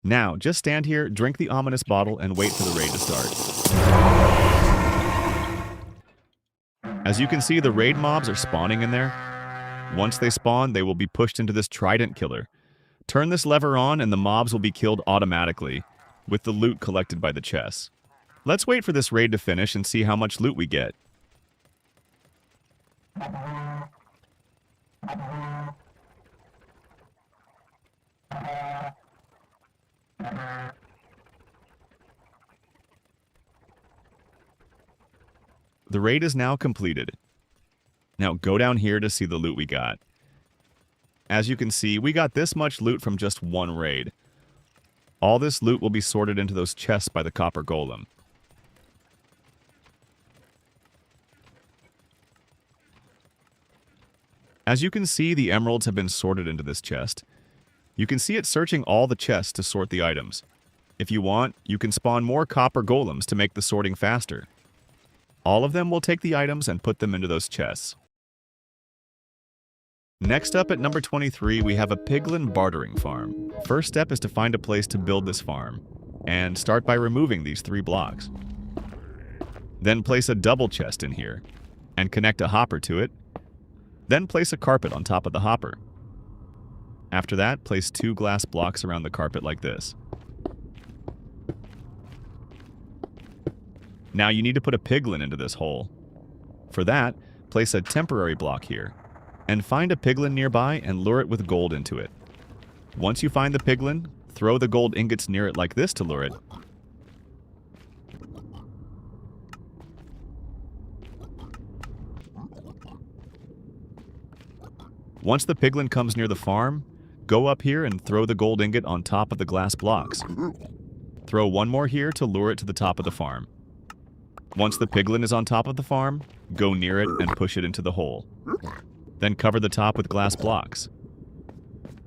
Now, just stand here, drink the ominous bottle, and wait for the raid to start. As you can see, the raid mobs are spawning in there. Once they spawn, they will be pushed into this Trident killer. Turn this lever on and the mobs will be killed automatically, with the loot collected by the chests. Let's wait for this raid to finish and see how much loot we get. The raid is now completed. Now go down here to see the loot we got. As you can see, we got this much loot from just one raid. All this loot will be sorted into those chests by the copper golem. As you can see, the emeralds have been sorted into this chest. You can see it searching all the chests to sort the items. If you want, you can spawn more copper golems to make the sorting faster. All of them will take the items and put them into those chests. Next up at number 23, we have a Piglin Bartering Farm. First step is to find a place to build this farm, and start by removing these 3 blocks. Then place a double chest in here, and connect a hopper to it. Then place a carpet on top of the hopper. After that, place 2 glass blocks around the carpet like this. Now you need to put a piglin into this hole. For that, place a temporary block here, and find a piglin nearby and lure it with gold into it. Once you find the piglin, throw the gold ingots near it like this to lure it. Once the piglin comes near the farm, go up here and throw the gold ingot on top of the glass blocks. Throw one more here to lure it to the top of the farm. Once the piglin is on top of the farm, go near it and push it into the hole. Then cover the top with glass blocks.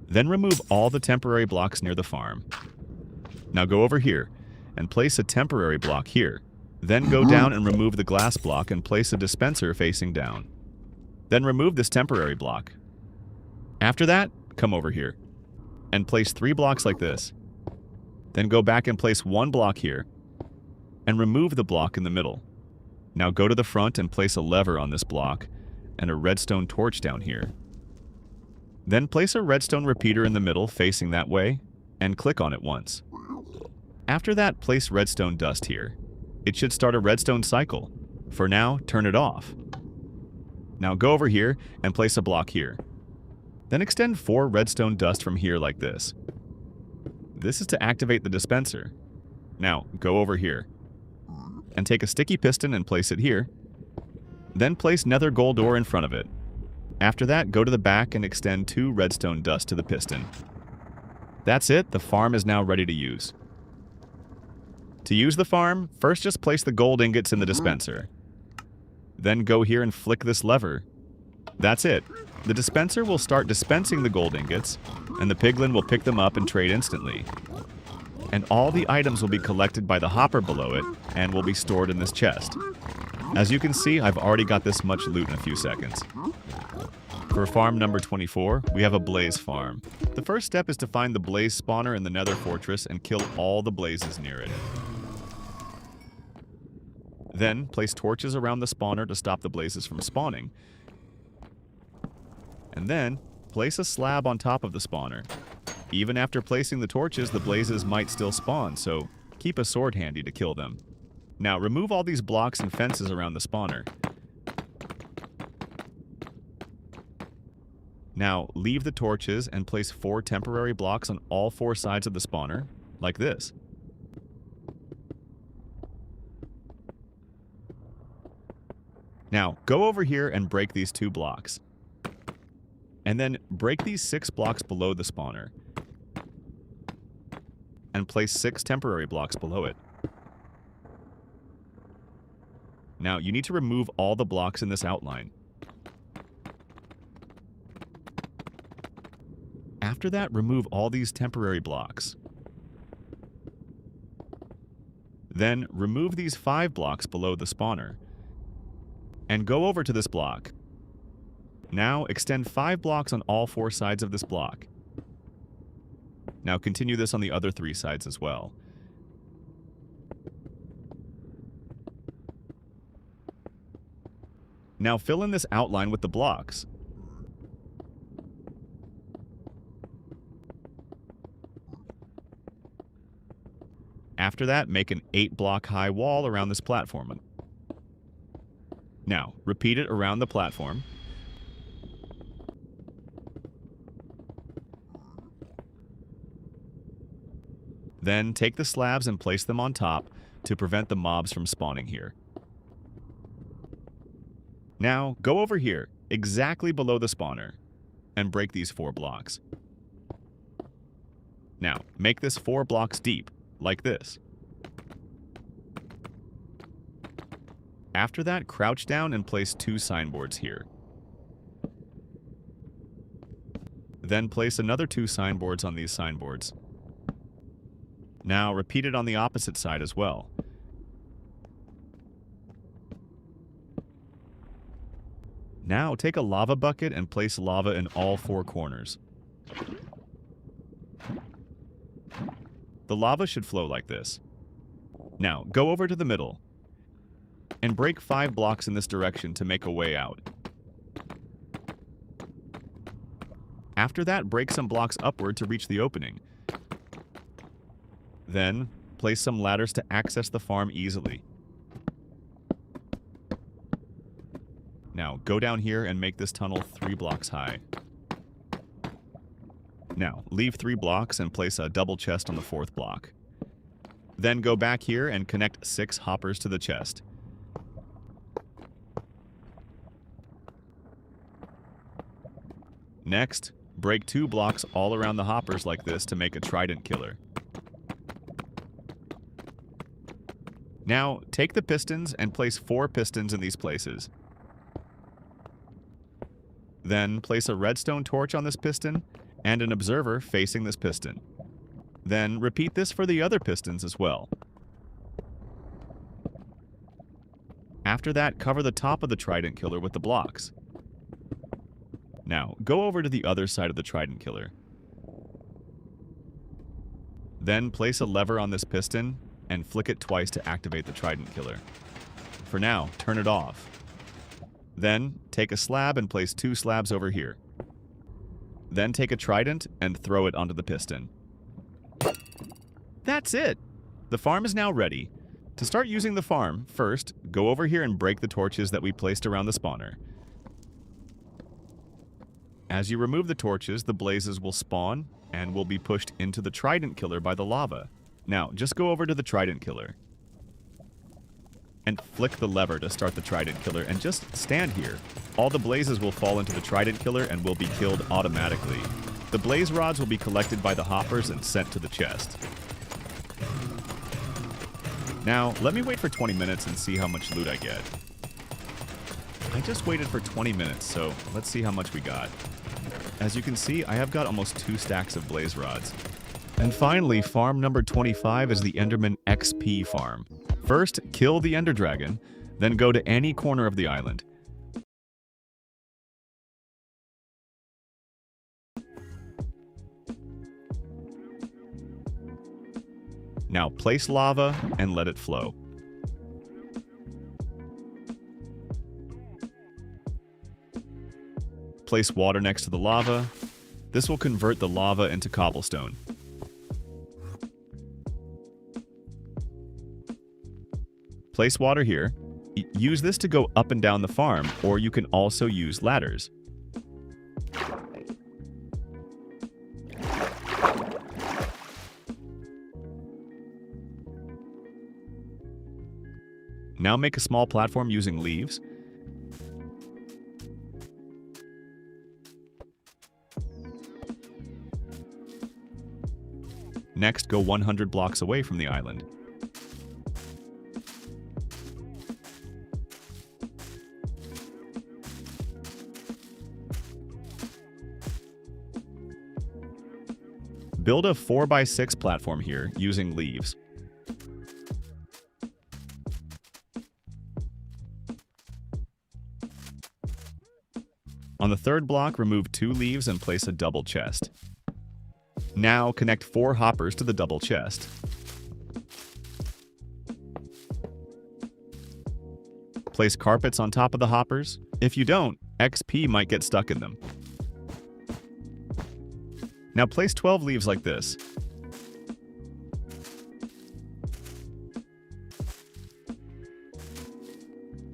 Then remove all the temporary blocks near the farm. Now go over here and place a temporary block here. Then go down and remove the glass block and place a dispenser facing down. Then remove this temporary block. After that, come over here and place 3 blocks like this. Then go back and place 1 block here and remove the block in the middle. Now go to the front and place a lever on this block and a redstone torch down here. Then place a redstone repeater in the middle facing that way and click on it once. After that, place redstone dust here. It should start a redstone cycle. For now, turn it off. Now go over here and place a block here. Then extend 4 redstone dust from here like this. This is to activate the dispenser. Now go over here and take a sticky piston and place it here. Then place nether gold ore in front of it. After that, go to the back and extend 2 redstone dust to the piston. That's it, the farm is now ready to use. To use the farm, first just place the gold ingots in the dispenser. Then go here and flick this lever. That's it. The dispenser will start dispensing the gold ingots, and the piglin will pick them up and trade instantly. And all the items will be collected by the hopper below it and will be stored in this chest. As you can see, I've already got this much loot in a few seconds. For farm number 24, we have a blaze farm. The first step is to find the blaze spawner in the nether fortress and kill all the blazes near it. Then, place torches around the spawner to stop the blazes from spawning. And then, place a slab on top of the spawner. Even after placing the torches, the blazes might still spawn, so keep a sword handy to kill them. Now, remove all these blocks and fences around the spawner. Now, leave the torches and place 4 temporary blocks on all 4 sides of the spawner, like this. Now, go over here and break these 2 blocks. And then break these 6 blocks below the spawner. And place 6 temporary blocks below it. Now, you need to remove all the blocks in this outline. After that, remove all these temporary blocks. Then, remove these 5 blocks below the spawner. And go over to this block. Now, extend 5 blocks on all 4 sides of this block. Now, continue this on the other 3 sides as well. Now, fill in this outline with the blocks. After that, make an 8-block high wall around this platform. Now, repeat it around the platform. Then take the slabs and place them on top to prevent the mobs from spawning here. Now, go over here, exactly below the spawner, and break these 4 blocks. Now, make this 4 blocks deep, like this. After that, crouch down and place 2 signboards here. Then place another 2 signboards on these signboards. Now, repeat it on the opposite side as well. Now, take a lava bucket and place lava in all 4 corners. The lava should flow like this. Now, go over to the middle and break 5 blocks in this direction to make a way out. After that, break some blocks upward to reach the opening. Then, place some ladders to access the farm easily. Now, go down here and make this tunnel 3 blocks high. Now, leave 3 blocks and place a double chest on the 4th block. Then go back here and connect 6 hoppers to the chest. Next, break 2 blocks all around the hoppers like this to make a trident killer. Now, take the pistons and place 4 pistons in these places. Then, place a redstone torch on this piston and an observer facing this piston. Then, repeat this for the other pistons as well. After that, cover the top of the trident killer with the blocks. Now, go over to the other side of the trident killer. Then, place a lever on this piston and flick it twice to activate the trident killer. For now, turn it off. Then, take a slab and place 2 slabs over here. Then take a trident and throw it onto the piston. That's it! The farm is now ready. To start using the farm, first, go over here and break the torches that we placed around the spawner. As you remove the torches, the blazes will spawn and will be pushed into the trident killer by the lava. Now, just go over to the trident killer and flick the lever to start the trident killer and just stand here. All the blazes will fall into the trident killer and will be killed automatically. The blaze rods will be collected by the hoppers and sent to the chest. Now, let me wait for 20 minutes and see how much loot I get. I just waited for 20 minutes, so let's see how much we got. As you can see, I have got almost 2 stacks of blaze rods. And finally, farm number 25 is the Enderman XP farm. First, kill the Ender Dragon, then go to any corner of the island. Now place lava and let it flow. Place water next to the lava. This will convert the lava into cobblestone. Place water here. Use this to go up and down the farm, or you can also use ladders. Now make a small platform using leaves. Next, go 100 blocks away from the island. Build a 4x6 platform here using leaves. On the 3rd block, remove 2 leaves and place a double chest. Now connect 4 hoppers to the double chest. Place carpets on top of the hoppers. If you don't, XP might get stuck in them. Now place 12 leaves like this.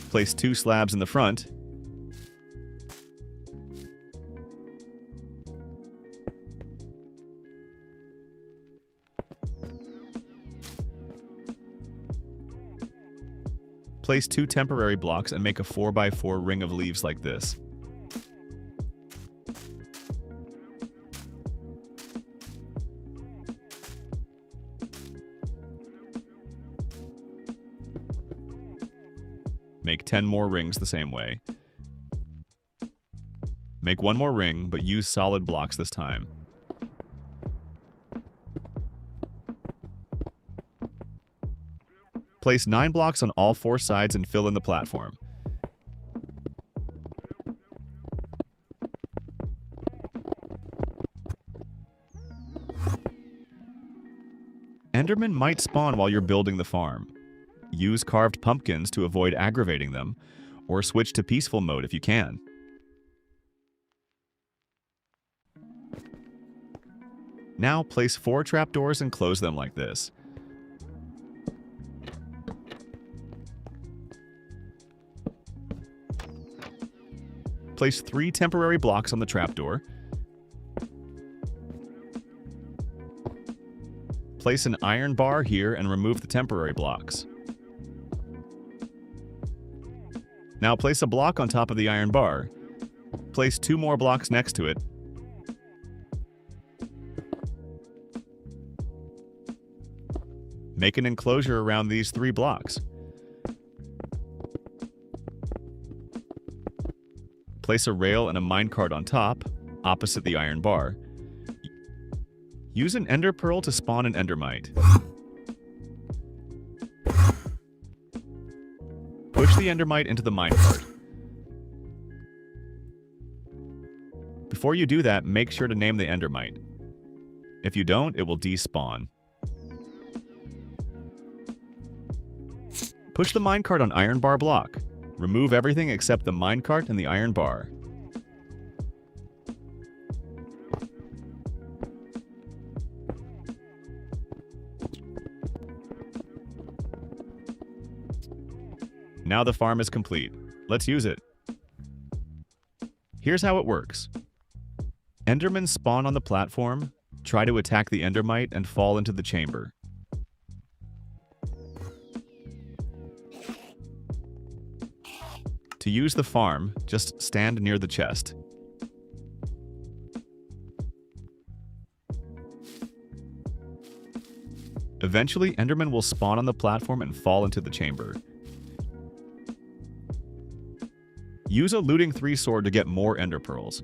Place 2 slabs in the front. Place 2 temporary blocks and make a 4x4 ring of leaves like this. Make 10 more rings the same way. Make 1 more ring, but use solid blocks this time. Place 9 blocks on all 4 sides and fill in the platform. Endermen might spawn while you're building the farm. Use carved pumpkins to avoid aggravating them, or switch to peaceful mode if you can. Now place 4 trapdoors and close them like this. Place 3 temporary blocks on the trapdoor. Place an iron bar here and remove the temporary blocks. Now place a block on top of the iron bar. Place 2 more blocks next to it. Make an enclosure around these 3 blocks. Place a rail and a minecart on top, opposite the iron bar. Use an ender pearl to spawn an endermite. Push the endermite into the minecart. Before you do that, make sure to name the endermite. If you don't, it will despawn. Push the minecart on iron bar block. Remove everything except the minecart and the iron bar. Now the farm is complete. Let's use it. Here's how it works. Endermen spawn on the platform, try to attack the endermite, and fall into the chamber. To use the farm, just stand near the chest. Eventually, endermen will spawn on the platform and fall into the chamber. Use a looting 3 sword to get more ender pearls.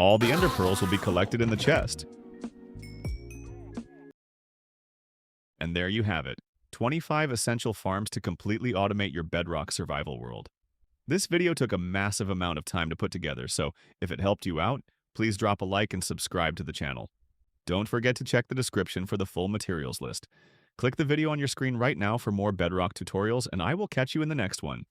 All the ender pearls will be collected in the chest. And there you have it, 25 essential farms to completely automate your Bedrock survival world. This video took a massive amount of time to put together, so if it helped you out, please drop a like and subscribe to the channel. Don't forget to check the description for the full materials list. Click the video on your screen right now for more Bedrock tutorials, and I will catch you in the next one.